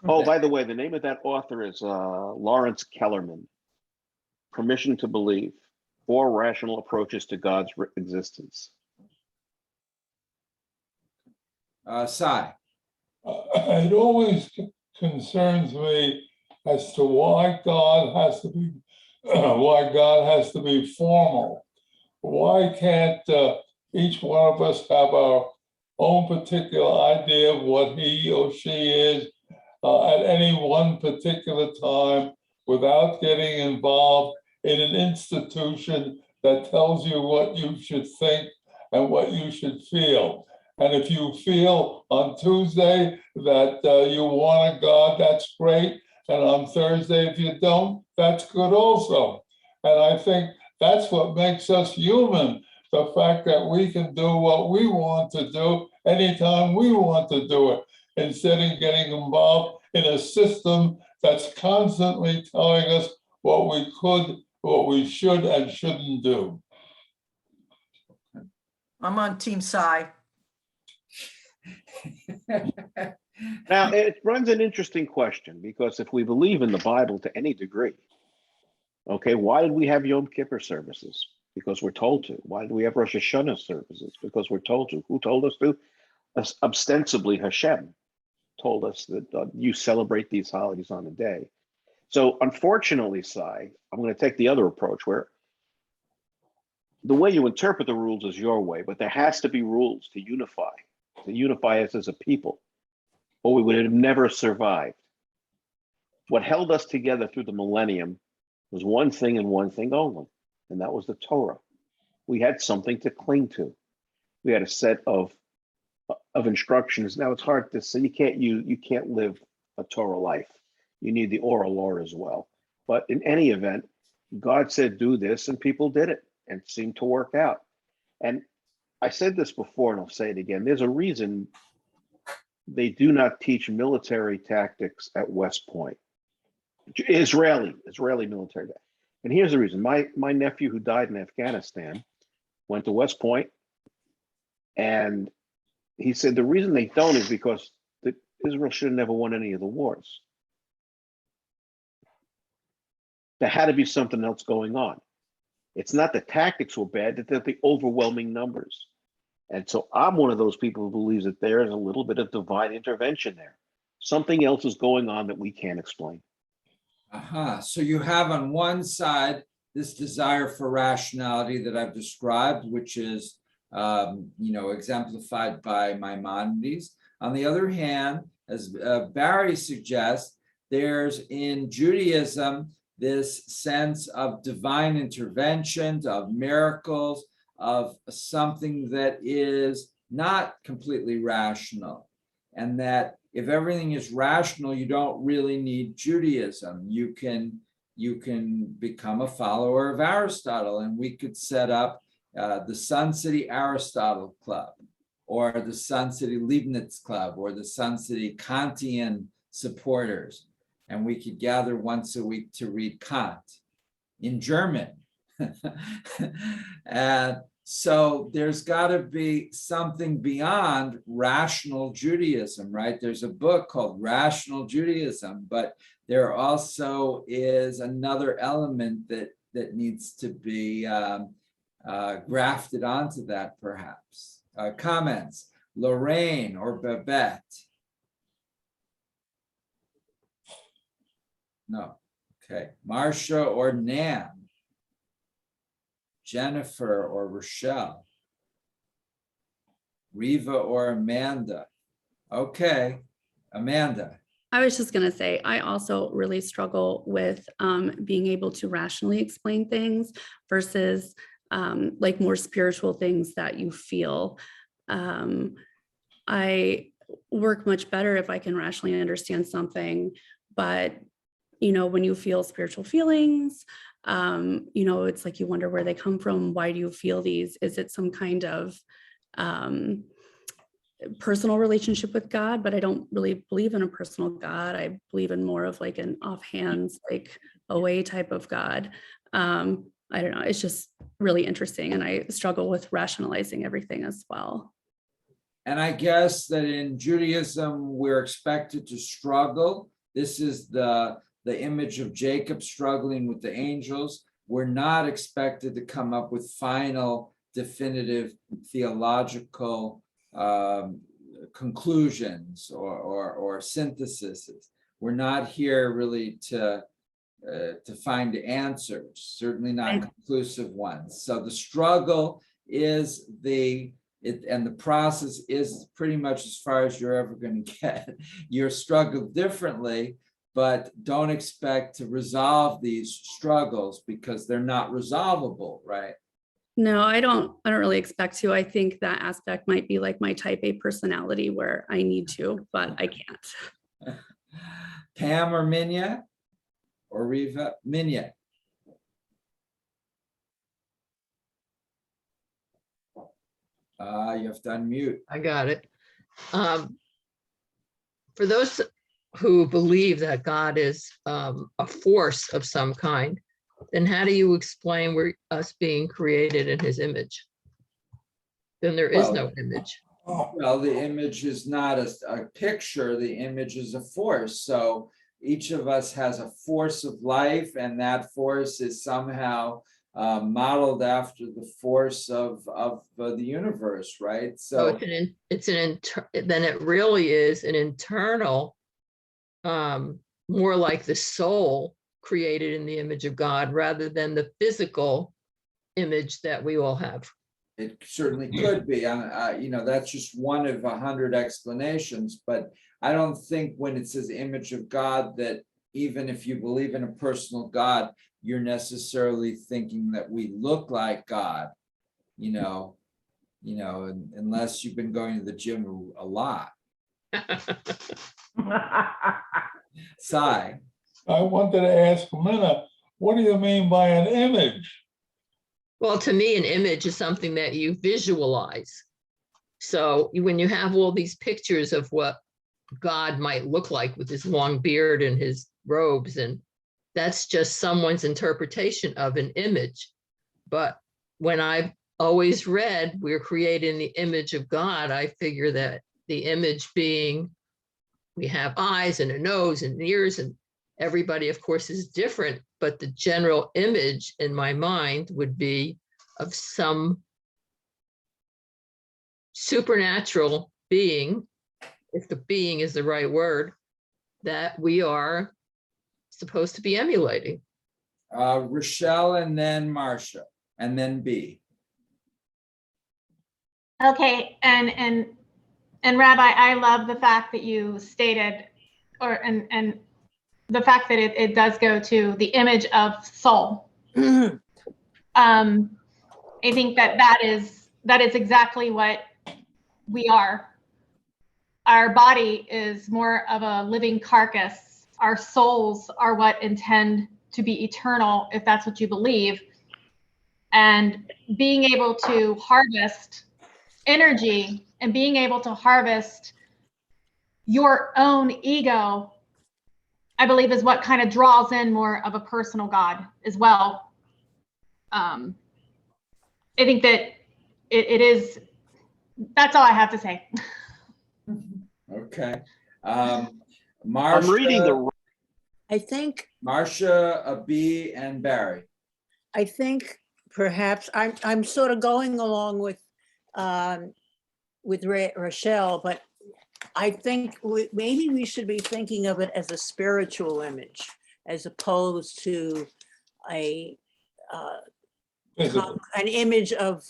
Oh, by the way, the name of that author is Lawrence Kellerman. Permission to Believe: 4 Rational Approaches to God's Existence. Sai. It always concerns me as to why God has to be formal. Why can't each one of us have our own particular idea of what he or she is at any one particular time, without getting involved in an institution that tells you what you should think and what you should feel? And if you feel on Tuesday that you want a God, that's great. And on Thursday, if you don't, that's good also. And I think that's what makes us human. The fact that we can do what we want to do anytime we want to do it, instead of getting involved in a system that's constantly telling us what we could, what we should and shouldn't do. I'm on Team Sai. Now, it runs an interesting question, because if we believe in the Bible to any degree, okay, why did we have Yom Kippur services? Because we're told to. Why did we have Rosh Hashanah services? Because we're told to. Who told us to? Ostensibly Hashem told us that you celebrate these holidays on a day. So unfortunately, Sai, I'm going to take the other approach, where the way you interpret the rules is your way, but there has to be rules to unify us as a people, or we would have never survived. What held us together through the millennium was one thing and one thing only, and that was the Torah. We had something to cling to. We had a set of instructions. Now it's hard to say, you can't live a Torah life. You need the oral law as well. But in any event, God said, do this, and people did it, and it seemed to work out. And I said this before, and I'll say it again. There's a reason they do not teach military tactics at West Point. Israeli military. And here's the reason. My nephew, who died in Afghanistan, went to West Point, and he said the reason they don't is because Israel should have never won any of the wars. There had to be something else going on. It's not the tactics were bad, it's the overwhelming numbers. And so I'm one of those people who believes that there is a little bit of divine intervention there. Something else is going on that we can't explain. So you have on one side this desire for rationality that I've described, which is exemplified by Maimonides. On the other hand, as Barry suggests, there's in Judaism this sense of divine intervention, of miracles, of something that is not completely rational. and that if everything is rational, you don't really need Judaism. You can become a follower of Aristotle, and we could set up the Sun City Aristotle Club, or the Sun City Leibniz Club, or the Sun City Kantian supporters, and we could gather once a week to read Kant in German. And so there's got to be something beyond rational Judaism, right? There's a book called Rational Judaism, but there also is another element that needs to be grafted onto that, perhaps. Comments, Lorraine or Babette? No. Okay. Marcia or Nan? Jennifer or Rochelle? Riva or Amanda? Okay, Amanda. I was just going to say, I also really struggle with being able to rationally explain things versus like more spiritual things that you feel. I work much better if I can rationally understand something, but when you feel spiritual feelings, it's like you wonder where they come from. Why do you feel these? Is it some kind of personal relationship with God? But I don't really believe in a personal God. I believe in more of like an offhands, like away type of God. I don't know. It's just really interesting. And I struggle with rationalizing everything as well. And I guess that in Judaism, we're expected to struggle. This is the image of Jacob struggling with the angels. We're not expected to come up with final, definitive theological conclusions or syntheses. We're not here really to find answers, certainly not conclusive ones. So the struggle is and the process is pretty much as far as you're ever going to get. You're struggled differently, but don't expect to resolve these struggles because they're not resolvable, right? No, I don't really expect to. I think that aspect might be like my type A personality where I need to, but I can't. Pam or Minya? Or Riva? Minya. You have to unmute. I got it. For those who believe that God is a force of some kind, then how do you explain us being created in his image? Then there is no image. Well, the image is not a picture, the image is a force. So each of us has a force of life, and that force is somehow modeled after the force of the universe, right? So then it really is an internal, more like the soul created in the image of God rather than the physical image that we all have. It certainly could be. That's just one of 100 explanations, but I don't think when it says image of God that even if you believe in a personal God, you're necessarily thinking that we look like God, unless you've been going to the gym a lot. Sai. I wanted to ask Minna, what do you mean by an image? Well, to me, an image is something that you visualize. So when you have all these pictures of what God might look like with his long beard and his robes, and that's just someone's interpretation of an image. But when I've always read we're created in the image of God, I figure that the image being we have eyes and a nose and ears, and everybody, of course, is different, but the general image in my mind would be of some supernatural being, if the being is the right word, that we are supposed to be emulating. Rochelle, and then Marcia, and then B. Okay, and Rabbi, I love the fact that you stated, and the fact that it does go to the image of soul. I think that is exactly what we are. our body is more of a living carcass. Our souls are what intend to be eternal, if that's what you believe. And being able to harvest energy and being able to harvest your own ego, I believe, is what kind of draws in more of a personal God as well. I think that it is, that's all I have to say. Okay. I'm reading Marcia, the, I think, B, and Barry. I think perhaps I'm sort of going along with Rochelle, but I think maybe we should be thinking of it as a spiritual image as opposed to an image of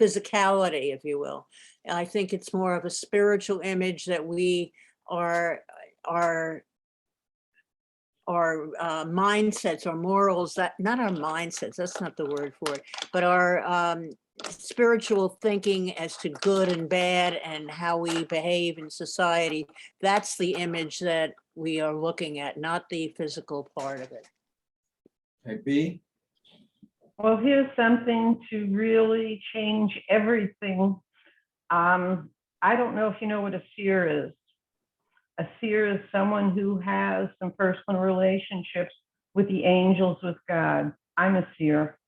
physicality, if you will. And I think it's more of a spiritual image that we are mindsets or morals, that not our mindsets, that's not the word for it, but our spiritual thinking as to good and bad and how we behave in society. That's the image that we are looking at, not the physical part of it. Okay, B. Well, here's something to really change everything. I don't know if you know what a seer is. A seer is someone who has some personal relationships with the angels, with God. I'm a seer.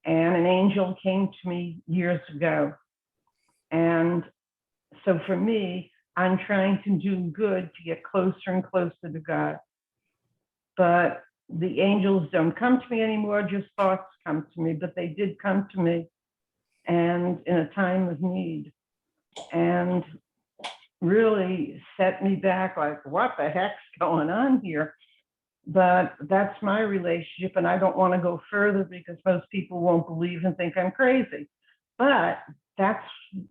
And an angel came to me years ago. And so for me, I'm trying to do good to get closer and closer to God. But the angels don't come to me anymore, just thoughts come to me, but they did come to me, and in a time of need, and really set me back like, what the heck's going on here? But that's my relationship, and I don't want to go further because most people won't believe and think I'm crazy. But that's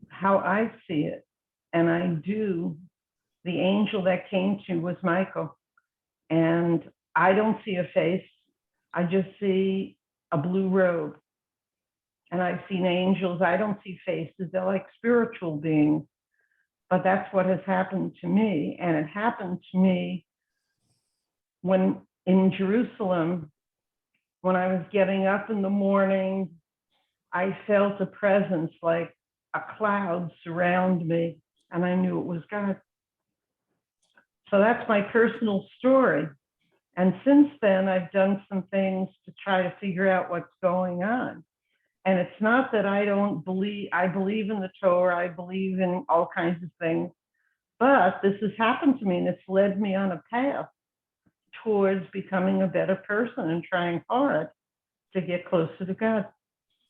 how I see it. And I do. The angel that came to was Michael. And I don't see a face. I just see a blue robe. And I've seen angels. I don't see faces. They're like spiritual beings. But that's what has happened to me. And it happened to me when in Jerusalem, when I was getting up in the morning, I felt a presence like a cloud surround me, and I knew it was God. So that's my personal story. And since then, I've done some things to try to figure out what's going on. And it's not that I don't believe, I believe in the Torah, I believe in all kinds of things, but this has happened to me and it's led me on a path towards becoming a better person and trying hard to get closer to God.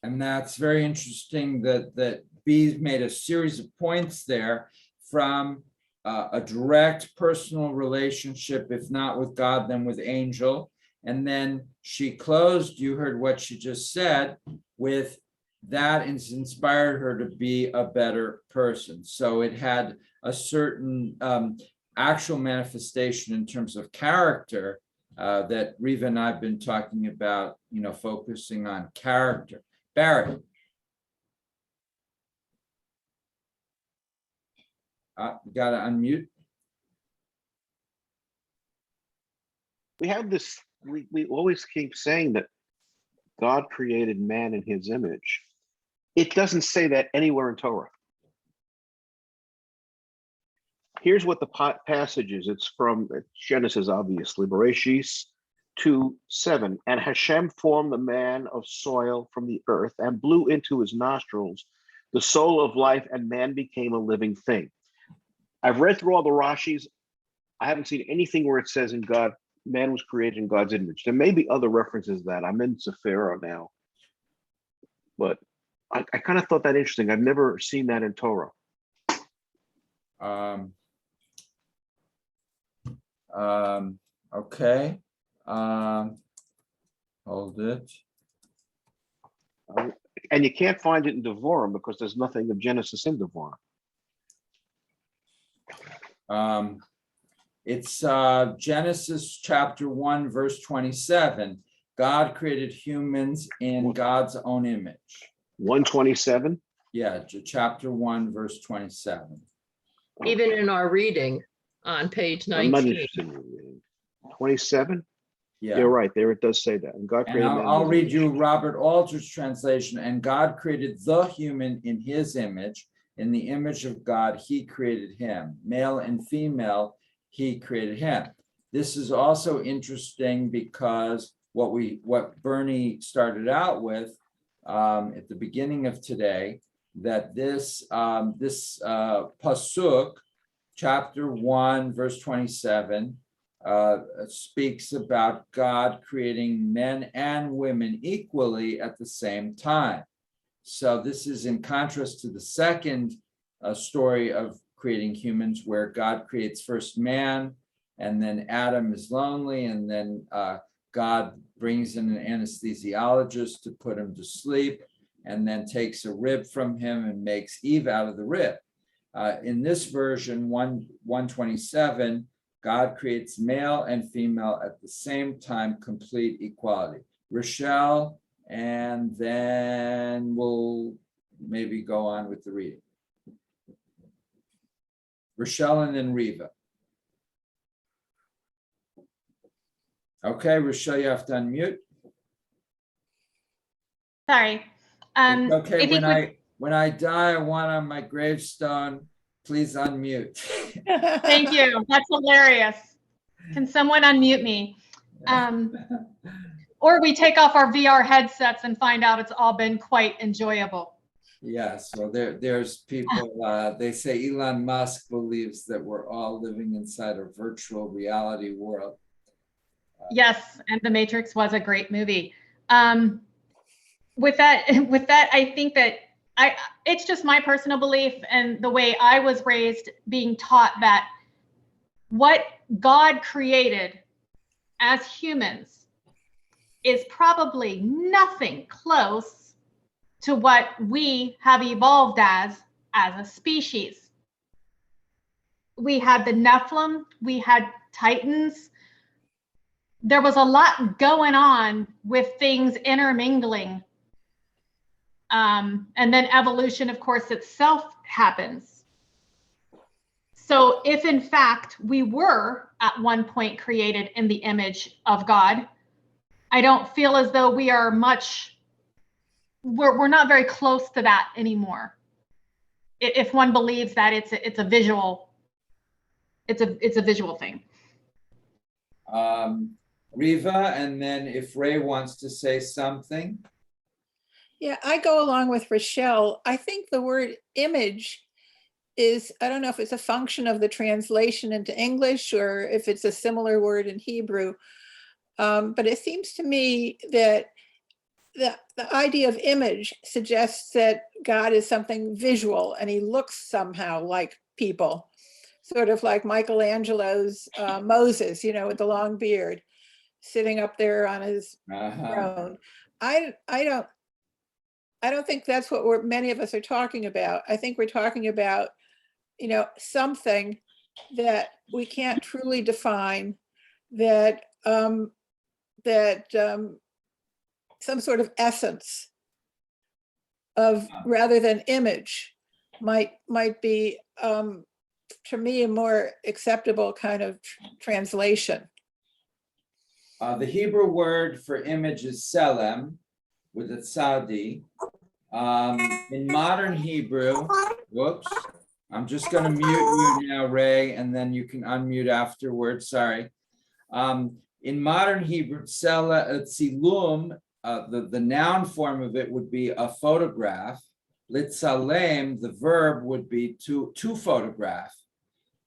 And that's very interesting that B's made a series of points there from a direct personal relationship, if not with God, then with angel. And then she closed, you heard what she just said, with that has inspired her to be a better person. So it had a certain actual manifestation in terms of character that Riva and I've been talking about, focusing on character. Barry. You got to unmute. we have this, we always keep saying that God created man in his image. It doesn't say that anywhere in Torah. Here's what the passage is. It's from Genesis, obviously, Bereshis 2:7. And Hashem formed the man of soil from the earth and blew into his nostrils the soul of life, and man became a living thing. I've read through all the Rashis. I haven't seen anything where it says in God, man was created in God's image. There may be other references that I'm in Sephirah now, but I kind of thought that interesting. I've never seen that in Torah. Okay. Hold it. And you can't find it in Devarim because there's nothing of Genesis in Devarim. It's Genesis chapter 1, verse 27. God created humans in God's own image. 127? Yeah, chapter 1, verse 27. Even in our reading on page I'm not 19. interested in reading. 27? Yeah. You're right, there it does say that. And God And created man. in I'll his read image. you Robert Alter's translation. And God created the human in his image. In the image of God, he created him. Male and female, he created him. This is also interesting because what Bernie started out with at the beginning of today, that this pasuk, chapter 1, verse 27, speaks about God creating men and women equally at the same time. So this is in contrast to the second story of creating humans, where God creates first man, and then Adam is lonely, and then God brings in an anesthesiologist to put him to sleep, and then takes a rib from him and makes Eve out of the rib. In this version, 127, God creates male and female at the same time, complete equality. Rochelle, and then we'll maybe go on with the reading. Rochelle and then Riva. Okay, Rochelle, you have to unmute. Sorry. It's okay, I think when I die, I want on my gravestone, please unmute. thank you. That's hilarious. Can someone unmute me? Or we take off our VR headsets and find out it's all been quite enjoyable. Yes, well, there's people, they say Elon Musk believes that we're all living inside a virtual reality world. Yes, and The Matrix was a great movie. With that, I think that it's just my personal belief and the way I was raised, being taught that what God created as humans is probably nothing close to what we have evolved as a species. We had the Nephilim, we had Titans. There was a lot going on with things intermingling. And then evolution, of course, itself happens. So if in fact we were at one point created in the image of God, I don't feel as though we are we're not very close to that anymore. If one believes that it's a visual thing. Riva, and then if Ray wants to say something. Yeah, I go along with Rochelle. I think the word image is, I don't know if it's a function of the translation into English or if it's a similar word in Hebrew. But it seems to me that the idea of image suggests that God is something visual and he looks somehow like people, sort of like Michelangelo's Moses, with the long beard, sitting up there on his throne. I don't think that's what many of us are talking about. I think we're talking about, something that we can't truly define, that some sort of essence of, rather than image, might be to me a more acceptable kind of translation. The Hebrew word for image is selem, with a tzadi. In modern Hebrew, whoops, I'm just going to mute you now, Ray, and then you can unmute afterwards. Sorry. In modern Hebrew, tzilum, the noun form of it would be a photograph. Litzalem, the verb would be to photograph.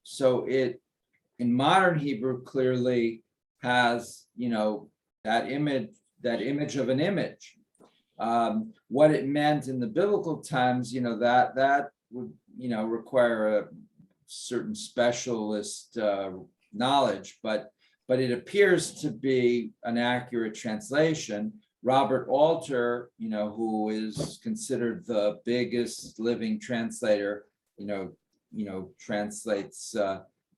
So it, in modern Hebrew, clearly has, that image of an image. What it meant in the biblical times, that would, require a certain specialist knowledge, but it appears to be an accurate translation. Robert Alter, who is considered the biggest living translator, translates,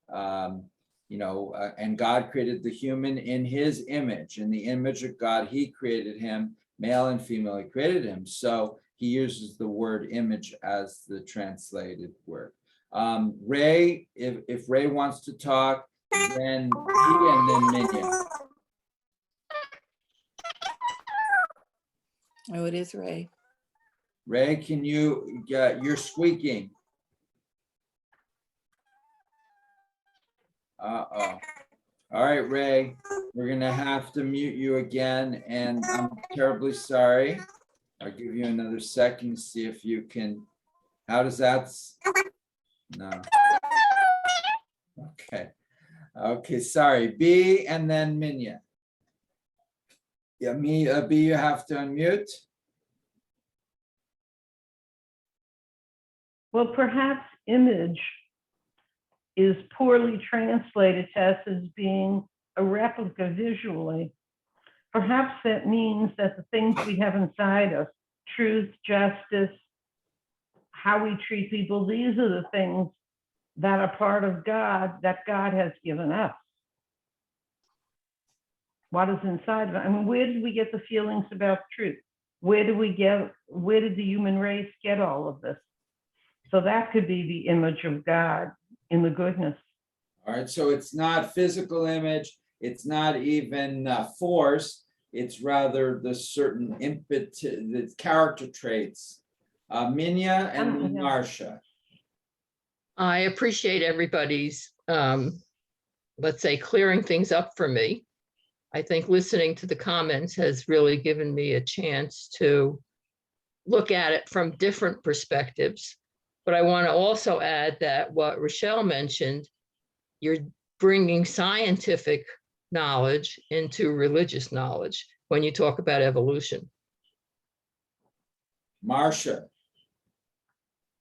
and God created the human in his image. In the image of God, he created him, male and female, he created him. So he uses the word image as the translated word. Ray, if Ray wants to talk, then he and then Minion. Oh, it is Ray. Ray, can you're squeaking. Uh-oh. All right, Ray, we're gonna have to mute you again, and I'm terribly sorry. I'll give you another second to see if you can. How does that? No. Okay. Okay, sorry. B and then Minya. Yeah, B, you have to unmute. Well, perhaps image is poorly translated to us as being a replica visually. Perhaps that means that the things we have inside us, truth, justice, how we treat people, these are the things that are part of God, that God has given us. What is inside of it? I mean, where did we get the feelings about truth? Where did the human race get all of this? So that could be the image of God in the goodness. All right, so it's not physical image, it's not even force, it's rather the certain impetus, the character traits. Minya and then Marcia. I appreciate everybody's, let's say, clearing things up for me. I think listening to the comments has really given me a chance to look at it from different perspectives. But I want to also add that what Rochelle mentioned, you're bringing scientific knowledge into religious knowledge when you talk about evolution. Marcia.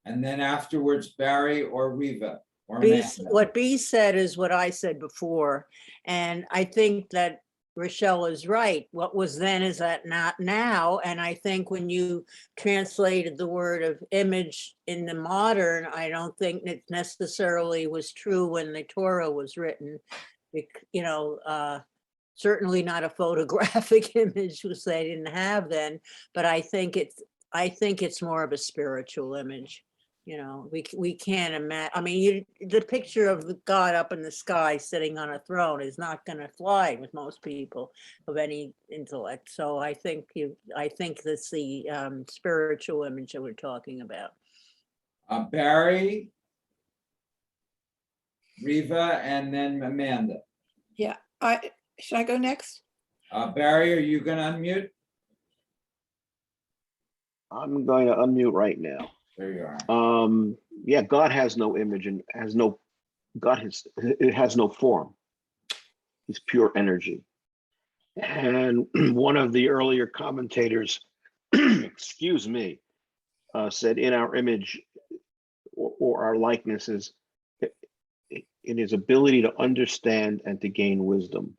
And then afterwards, Barry or Riva or B, Amanda. what B said is what I said before. And I think that Rochelle is right. What was then is that not now. And I think when you translated the word of image in the modern, I don't think it necessarily was true when the Torah was written. You know, certainly not a photographic image, which they didn't have then. But I think it's more of a spiritual image. You know, we can't imagine. I mean, the picture of the God up in the sky sitting on a throne is not going to fly with most people of any intellect. So I think that's the spiritual image that we're talking about. Barry, Riva, and then Amanda. Yeah, should I go next? Barry, are you going to unmute? I'm going to unmute right now. There you are. Yeah, God has no image and it has no form. He's pure energy. And one of the earlier commentators, excuse me, said in our image or our likenesses, in his ability to understand and to gain wisdom.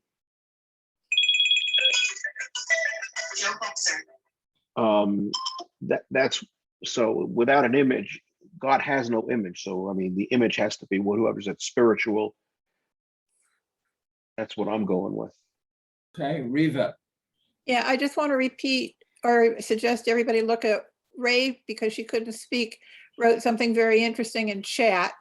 That's so without an image, God has no image. So I mean, the image has to be whoever's at spiritual. That's what I'm going with. Okay, Riva. Yeah, I just want to repeat or suggest everybody look at Ray, because she couldn't speak, wrote something very interesting in chat.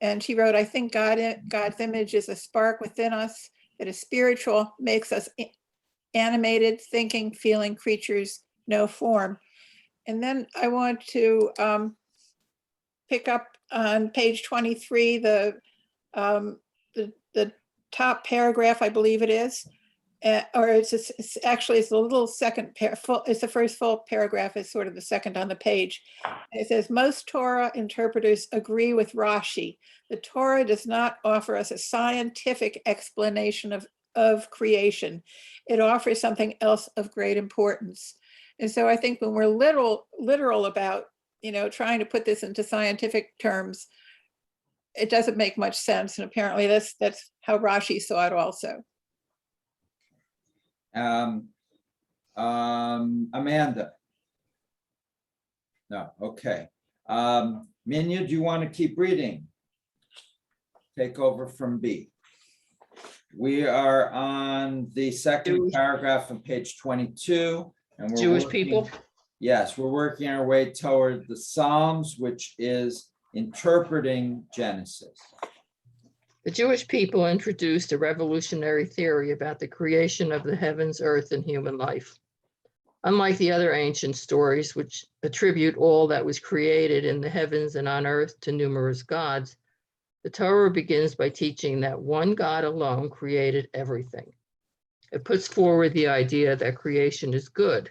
And she wrote, I think God's image is a spark within us that is spiritual, makes us animated, thinking, feeling creatures, no form. And then I want to pick up on page 23, the top paragraph, I believe it is, or it's the little second it's the first full paragraph, is sort of the second on the page. It says, most Torah interpreters agree with Rashi. The Torah does not offer us a scientific explanation of creation. It offers something else of great importance. And so I think when we're literal about, trying to put this into scientific terms, it doesn't make much sense. And apparently that's how Rashi saw it also. Amanda. No, okay. Minya, do you want to keep reading? Take over from B. We are on the second paragraph on page 22. And we're Jewish people? Yes, we're working our way toward the Psalms, which is interpreting Genesis. The Jewish people introduced a revolutionary theory about the creation of the heavens, earth, and human life. Unlike the other ancient stories, which attribute all that was created in the heavens and on earth to numerous gods, the Torah begins by teaching that one God alone created everything. It puts forward the idea that creation is good,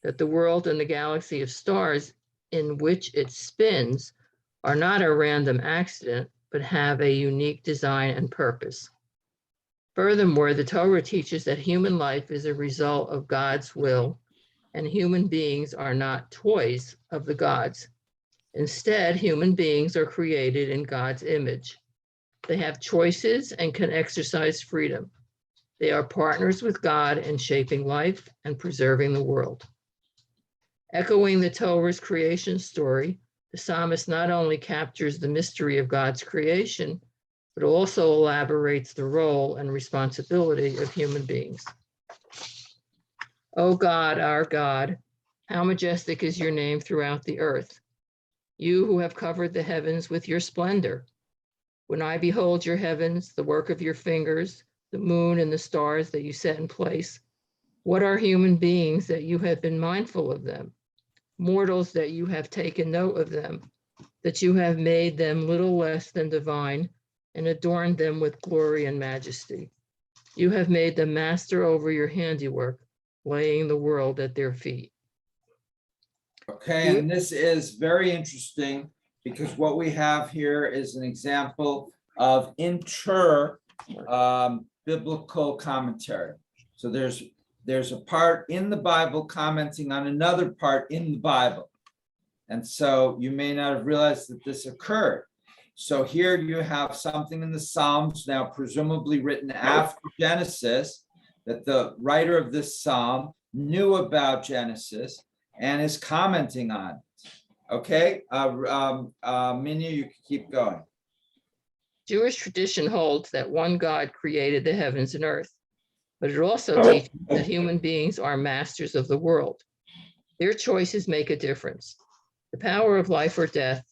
that the world and the galaxy of stars in which it spins are not a random accident, but have a unique design and purpose. Furthermore, the Torah teaches that human life is a result of God's will, and human beings are not toys of the gods. Instead, human beings are created in God's image. They have choices and can exercise freedom. They are partners with God in shaping life and preserving the world. Echoing the Torah's creation story, the psalmist not only captures the mystery of God's creation, but also elaborates the role and responsibility of human beings. O God, our God, how majestic is your name throughout the earth, you who have covered the heavens with your splendor. When I behold your heavens, the work of your fingers, the moon and the stars that you set in place, what are human beings that you have been mindful of them? Mortals that you have taken note of them, that you have made them little less than divine and adorned them with glory and majesty. You have made them master over your handiwork, laying the world at their feet. Okay, and this is very interesting because what we have here is an example of biblical commentary. So there's a part in the Bible commenting on another part in the Bible. And so you may not have realized that this occurred. So here you have something in the Psalms, now presumably written after Genesis, that the writer of this Psalm knew about Genesis and is commenting on. Okay, Minya, you can keep going. Jewish tradition holds that one God created the heavens and earth, but it also teaches that human beings are masters of the world. Their choices make a difference. The power of life or death,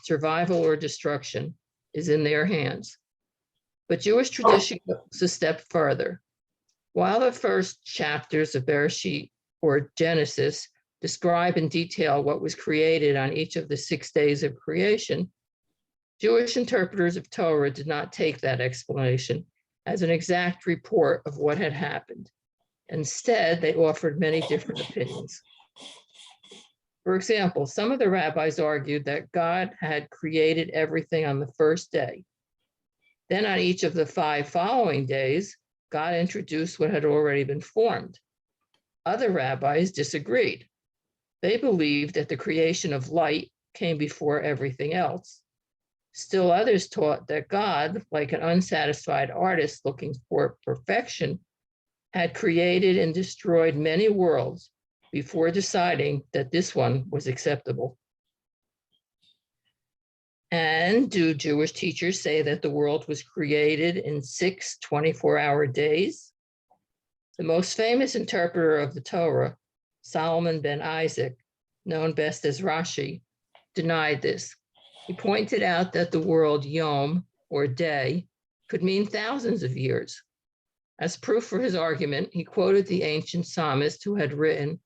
survival or destruction, is in their hands. But Jewish tradition goes a step further. While the first chapters of Bereshit or Genesis describe in detail what was created on each of the 6 days of creation, Jewish interpreters of Torah did not take that explanation as an exact report of what had happened. Instead, they offered many different opinions. For example, some of the rabbis argued that God had created everything on the first day. Then on each of the 5 following days, God introduced what had already been formed. Other rabbis disagreed. They believed that the creation of light came before everything else. Still others taught that God, like an unsatisfied artist looking for perfection, had created and destroyed many worlds before deciding that this one was acceptable. And do Jewish teachers say that the world was created in 6 24-hour days? The most famous interpreter of the Torah, Solomon ben Isaac, known best as Rashi, denied this. He pointed out that the word yom, or day, could mean thousands of years. As proof for his argument, he quoted the ancient psalmist who had written,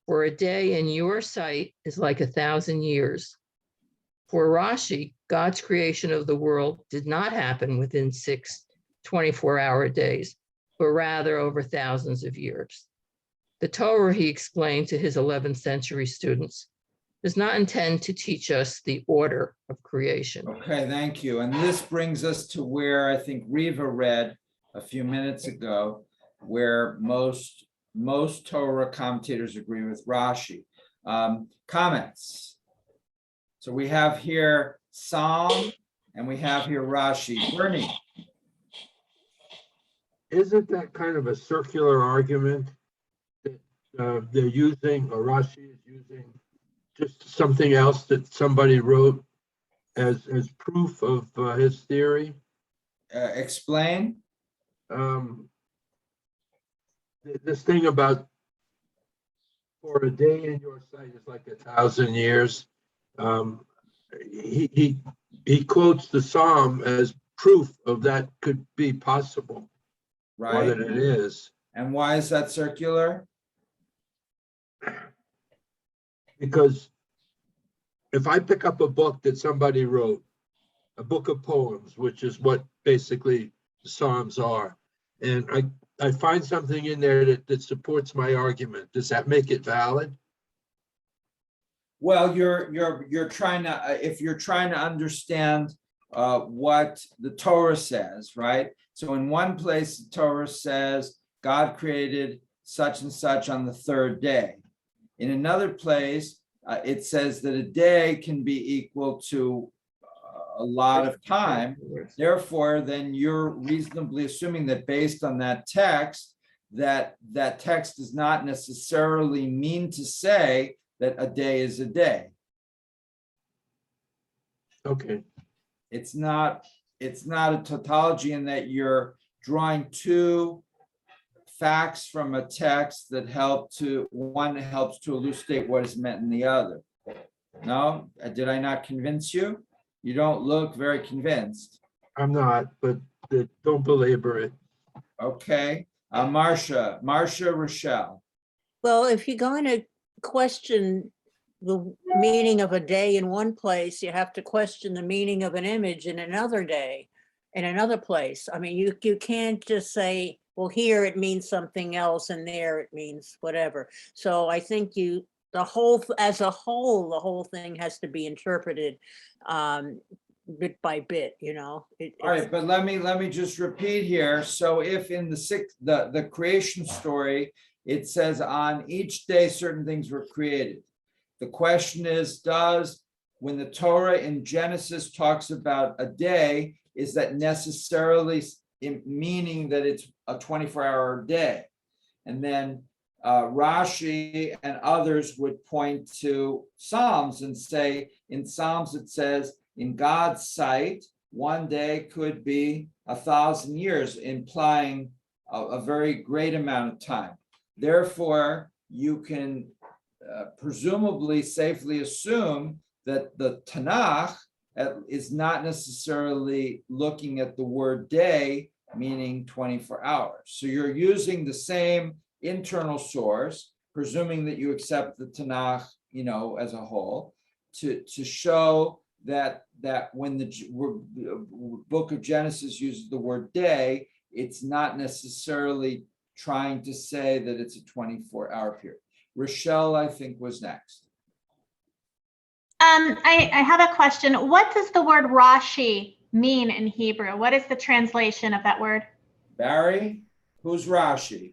"For a day in your sight is like 1,000 years." For Rashi, God's creation of the world did not happen within 6 24-hour days, but rather over thousands of years. The Torah, he explained to his 11th century students, does not intend to teach us the order of creation. Okay, thank you. And this brings us to where I think Riva read a few minutes ago, where most Torah commentators agree with Rashi. Comments? So we have here Psalm and we have here Rashi. Bernie. Isn't that kind of a circular argument that they're using, or Rashi is using, just something else that somebody wrote as proof of his theory? Explain. This thing about for a day in your sight is like 1,000 years. he quotes the Psalm as proof of that could be possible, or right? that it is. And why is that circular? Because if I pick up a book that somebody wrote, a book of poems, which is what basically the Psalms are, and I find something in there that supports my argument, does that make it valid? Well, you're trying to, if you're trying to understand what the Torah says, right? So in one place, the Torah says God created such and such on the third day. In another place, it says that a day can be equal to a lot of time. Therefore, then you're reasonably assuming that based on that text, that text does not necessarily mean to say that a day is a day. Okay. It's not a tautology in that you're drawing two facts from a text that one helps to elucidate what is meant in the other. No, did I not convince you? You don't look very convinced. I'm not, but don't belabor it. Okay, Marcia, Rochelle. Well, if you're going to question the meaning of a day in one place, you have to question the meaning of an image in another day, in another place. I mean, you can't just say, well, here it means something else and there it means whatever. So I think as a whole, the whole thing has to be interpreted bit by bit, you know. All right, but let me just repeat here. So if in the creation story, it says on each day certain things were created. The question is, when the Torah in Genesis talks about a day, is that necessarily meaning that it's a 24-hour day? And then Rashi and others would point to Psalms and say, in Psalms it says, in God's sight, one day could be 1,000 years, implying a very great amount of time. Therefore, you can presumably safely assume that the Tanakh is not necessarily looking at the word day, meaning 24 hours. So you're using the same internal source, presuming that you accept the Tanakh, as a whole, to show that when the book of Genesis uses the word day, it's not necessarily trying to say that it's a 24-hour period. Rochelle, I think, was next. I have a question. What does the word Rashi mean in Hebrew? What is the translation of that word? Barry, who's Rashi?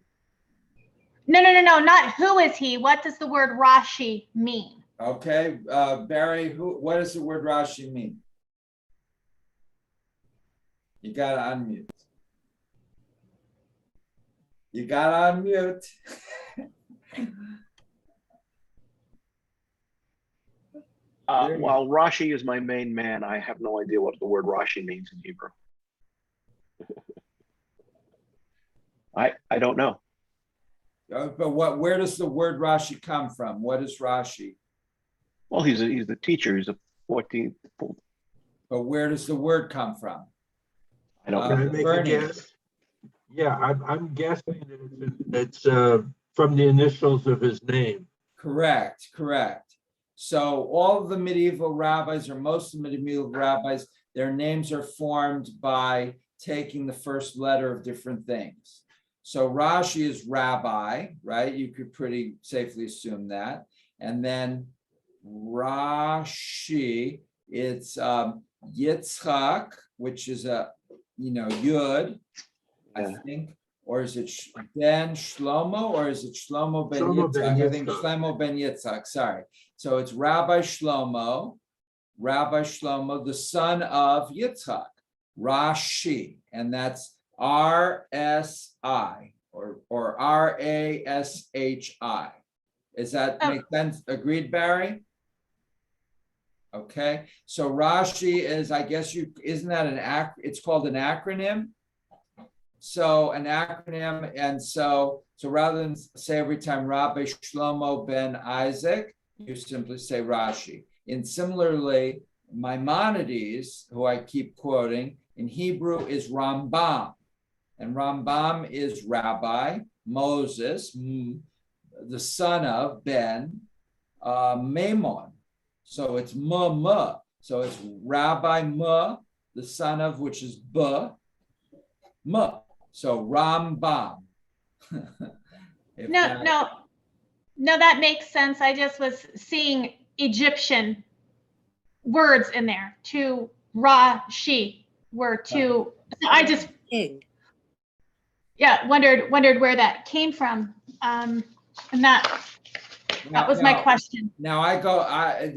No, not who is he. What does the word Rashi mean? Okay, Barry, what does the word Rashi mean? You gotta unmute. While Rashi is my main man, I have no idea what the word Rashi means in Hebrew. I don't know. But where does the word Rashi come from? What is Rashi? Well, he's the teacher. He's a 14th. But where does the word come from? I don't Can I know. make Bernie. a guess? Yeah, I'm guessing that it's from the initials of his name. Correct. So all of the medieval rabbis, or most of the medieval rabbis, their names are formed by taking the first letter of different things. So Rashi is rabbi, right? You could pretty safely assume that. And then Rashi, it's Yitzchak, which is a Yud, I think, or is it Ben Shlomo, or is it Shlomo ben Yitzchak? I think Shlomo ben Yitzchak, sorry. So it's Rabbi Shlomo, the son of Yitzchak, Rashi, and that's R-S-I or R-A-S-H-I. Does that make sense? Agreed, Barry? Okay, so Rashi is, I guess isn't that it's called an acronym? So an acronym, and so rather than say every time Rabbi Shlomo ben Isaac, you simply say Rashi. And similarly, Maimonides, who I keep quoting, in Hebrew is Rambam. And Rambam is Rabbi Moses, the son of Ben Maimon. So it's Ma. So it's Rabbi Ma, the son of, which is Ma. So Rambam. No, that makes sense. I just was seeing Egyptian words in there. To Rashi were to. I just wondered where that came from, and that was my question. Now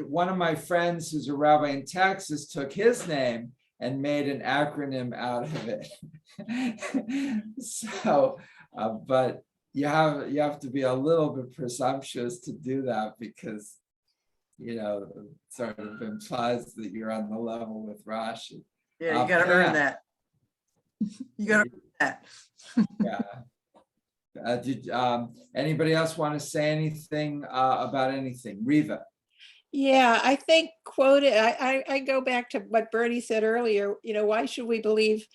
one of my friends who's a rabbi in Texas took his name and made an acronym out of it. So, but you have to be a little bit presumptuous to do that, because sort of implies that you're on the level with Rashi. Yeah, you got to earn that. You got to earn that. Yeah. Did anybody else want to say anything about anything? Riva. Yeah, I think quoted, I go back to what Bernie said earlier, why should we believe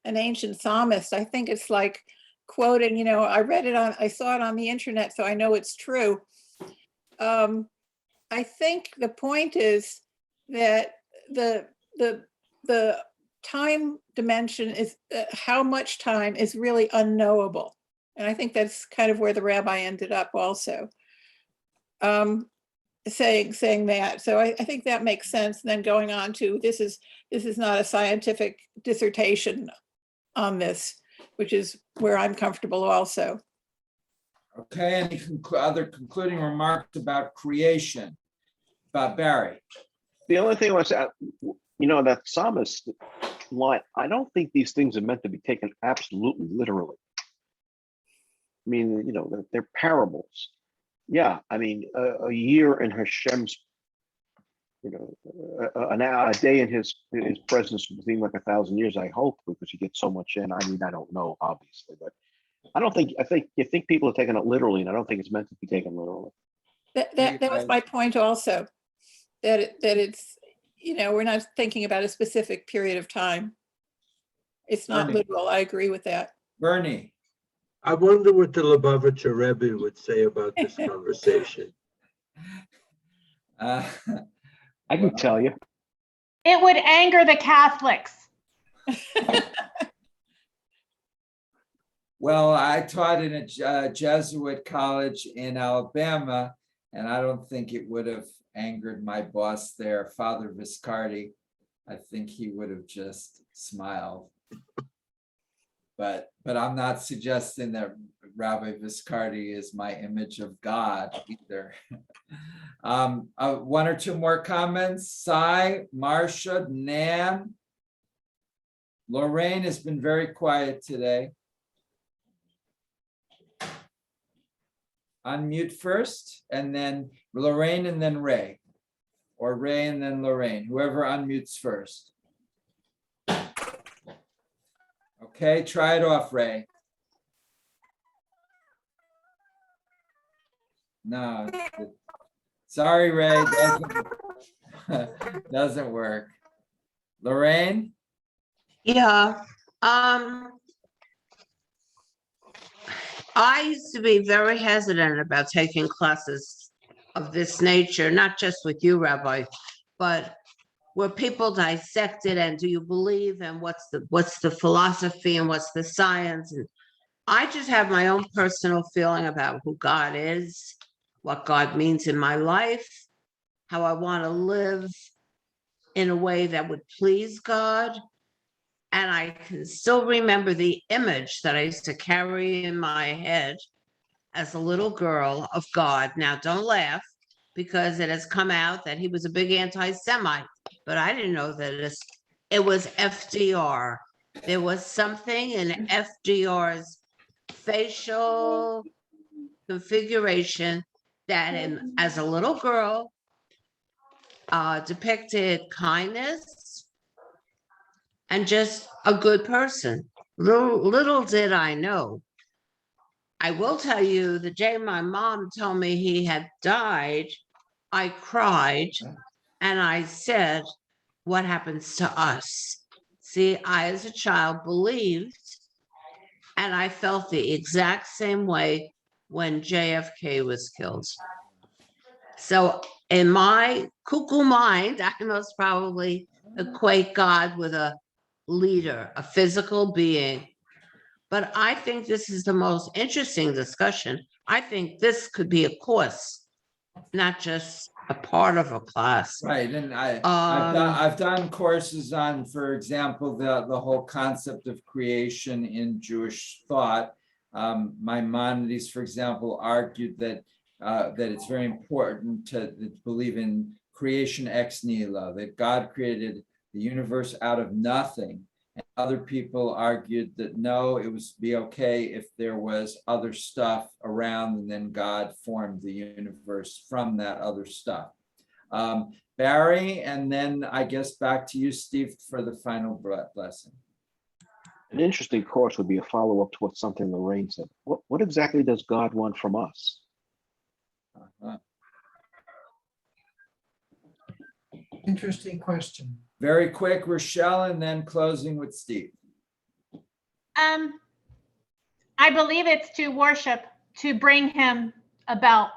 an ancient psalmist? I think it's like quoting, I saw it on the internet, so I know it's true. I think the point is that the time dimension is how much time is really unknowable. And I think that's kind of where the rabbi ended up also, saying that. So I think that makes sense. And then going on to this is not a scientific dissertation on this, which is where I'm comfortable also. Okay, any other concluding remarks about creation? Barry. The only thing I want to say, that psalmist line, I don't think these things are meant to be taken absolutely literally. I mean, they're parables. Yeah, I mean, a year in Hashem's, a day in his presence would seem like 1,000 years, I hope, because you get so much in. I mean, I don't know, obviously, but I think you think people are taking it literally, and I don't think it's meant to be taken literally. That was my point also, that it's, we're not thinking about a specific period of time. It's not literal. I agree with that. Bernie. I wonder what the Lubavitcher Rebbe would say about this conversation. I can tell you. It would anger the Catholics. Well, I taught in a Jesuit college in Alabama, and I don't think it would have angered my boss there, Father Viscardi. I think he would have just smiled. But I'm not suggesting that Rabbi Viscardi is my image of God either. One or two more comments. Sai, Marcia, Nan. Lorraine has been very quiet today. Unmute first, and then Lorraine, and then Ray. Or Ray and then Lorraine, whoever unmutes first. Okay, try it off, Ray. No, sorry, Ray, doesn't work. Lorraine? Yeah, I used to be very hesitant about taking classes of this nature, not just with you, Rabbi, but where people dissect it and do you believe, and what's the philosophy and what's the science. And I just have my own personal feeling about who God is, what God means in my life, how I want to live in a way that would please God. And I can still remember the image that I used to carry in my head as a little girl of God. Now, don't laugh, because it has come out that he was a big anti-Semite, but I didn't know that it was FDR. There was something in FDR's facial configuration that as a little girl depicted kindness and just a good person. Little did I know. I will tell you, the day my mom told me he had died, I cried and I said, what happens to us? See, I, as a child, believed, and I felt the exact same way when JFK was killed. So in my cuckoo mind, I most probably equate God with a leader, a physical being. But I think this is the most interesting discussion. I think this could be a course, not just a part of a class. Right, and I've done courses on, for example, the whole concept of creation in Jewish thought. Maimonides, for example, argued that it's very important to believe in creation ex nihilo, that God created the universe out of nothing. And other people argued that no, it would be okay if there was other stuff around, and then God formed the universe from that other stuff. Barry, and then I guess back to you, Steve, for the final blessing. An interesting course would be a follow-up to what something Lorraine said. What exactly does God want from us? Interesting question. Very quick, Rochelle, and then closing with Steve. I believe it's to worship, to bring him about,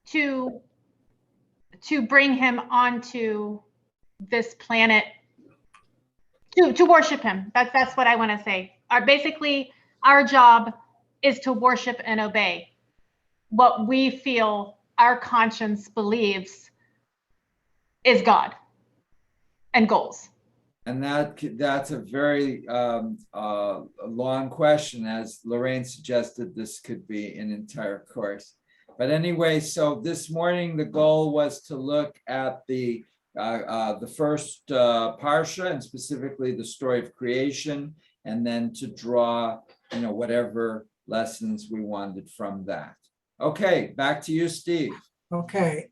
to bring him onto this planet, to worship him. That's what I want to say. Basically, our job is to worship and obey what we feel our conscience believes is God and goals. And that's a very long question. As Lorraine suggested, this could be an entire course. But anyway, so this morning the goal was to look at the first parsha, and specifically the story of creation, and then to draw, whatever lessons we wanted from that. Okay, back to you, Steve. Okay,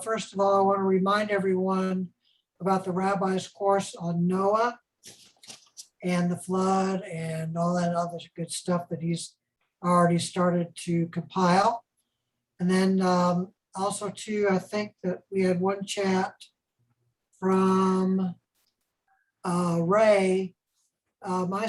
first of all, I want to remind everyone about the rabbi's course on Noah and the flood and all that other good stuff that he's already started to compile. And then also too, I think that we had one chat from Ray, my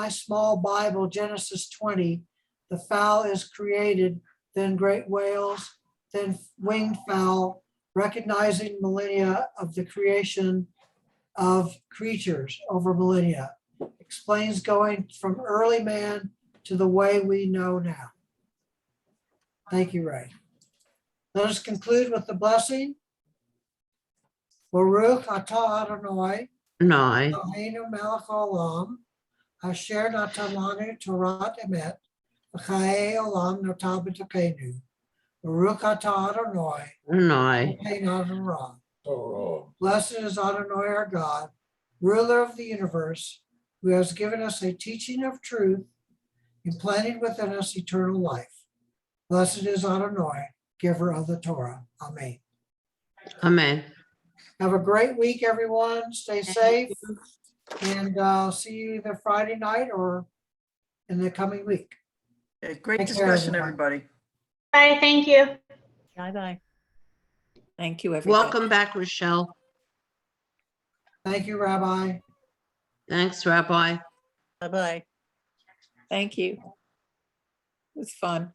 small Bible, Genesis 20, the fowl is created, then great whales, then winged fowl, recognizing millennia of the creation of creatures over millennia, explains going from early man to the way we know now. Thank you, Ray. Let us conclude with the blessing. Baruch atah Adonai, Eloheinu melech haolam, asher natan lanu Torat emet, v'chayei olam notar b'tokeinu. Baruch atah Adonai, Eloheinu Adonai. Blessed is Adonai our God, ruler of the universe, who has given us a teaching of truth, implanted within us eternal life. Blessed is Adonai, giver of the Torah. Amen. Amen. Have a great week, everyone. Stay safe, and see you either Friday night or in the coming week. Great Take care, discussion, everyone. everybody. Bye, thank you. Bye-bye. Thank you, everybody. Welcome back, Rochelle. Thank you, Rabbi. Thanks, Rabbi. Bye-bye. Thank you. It was fun.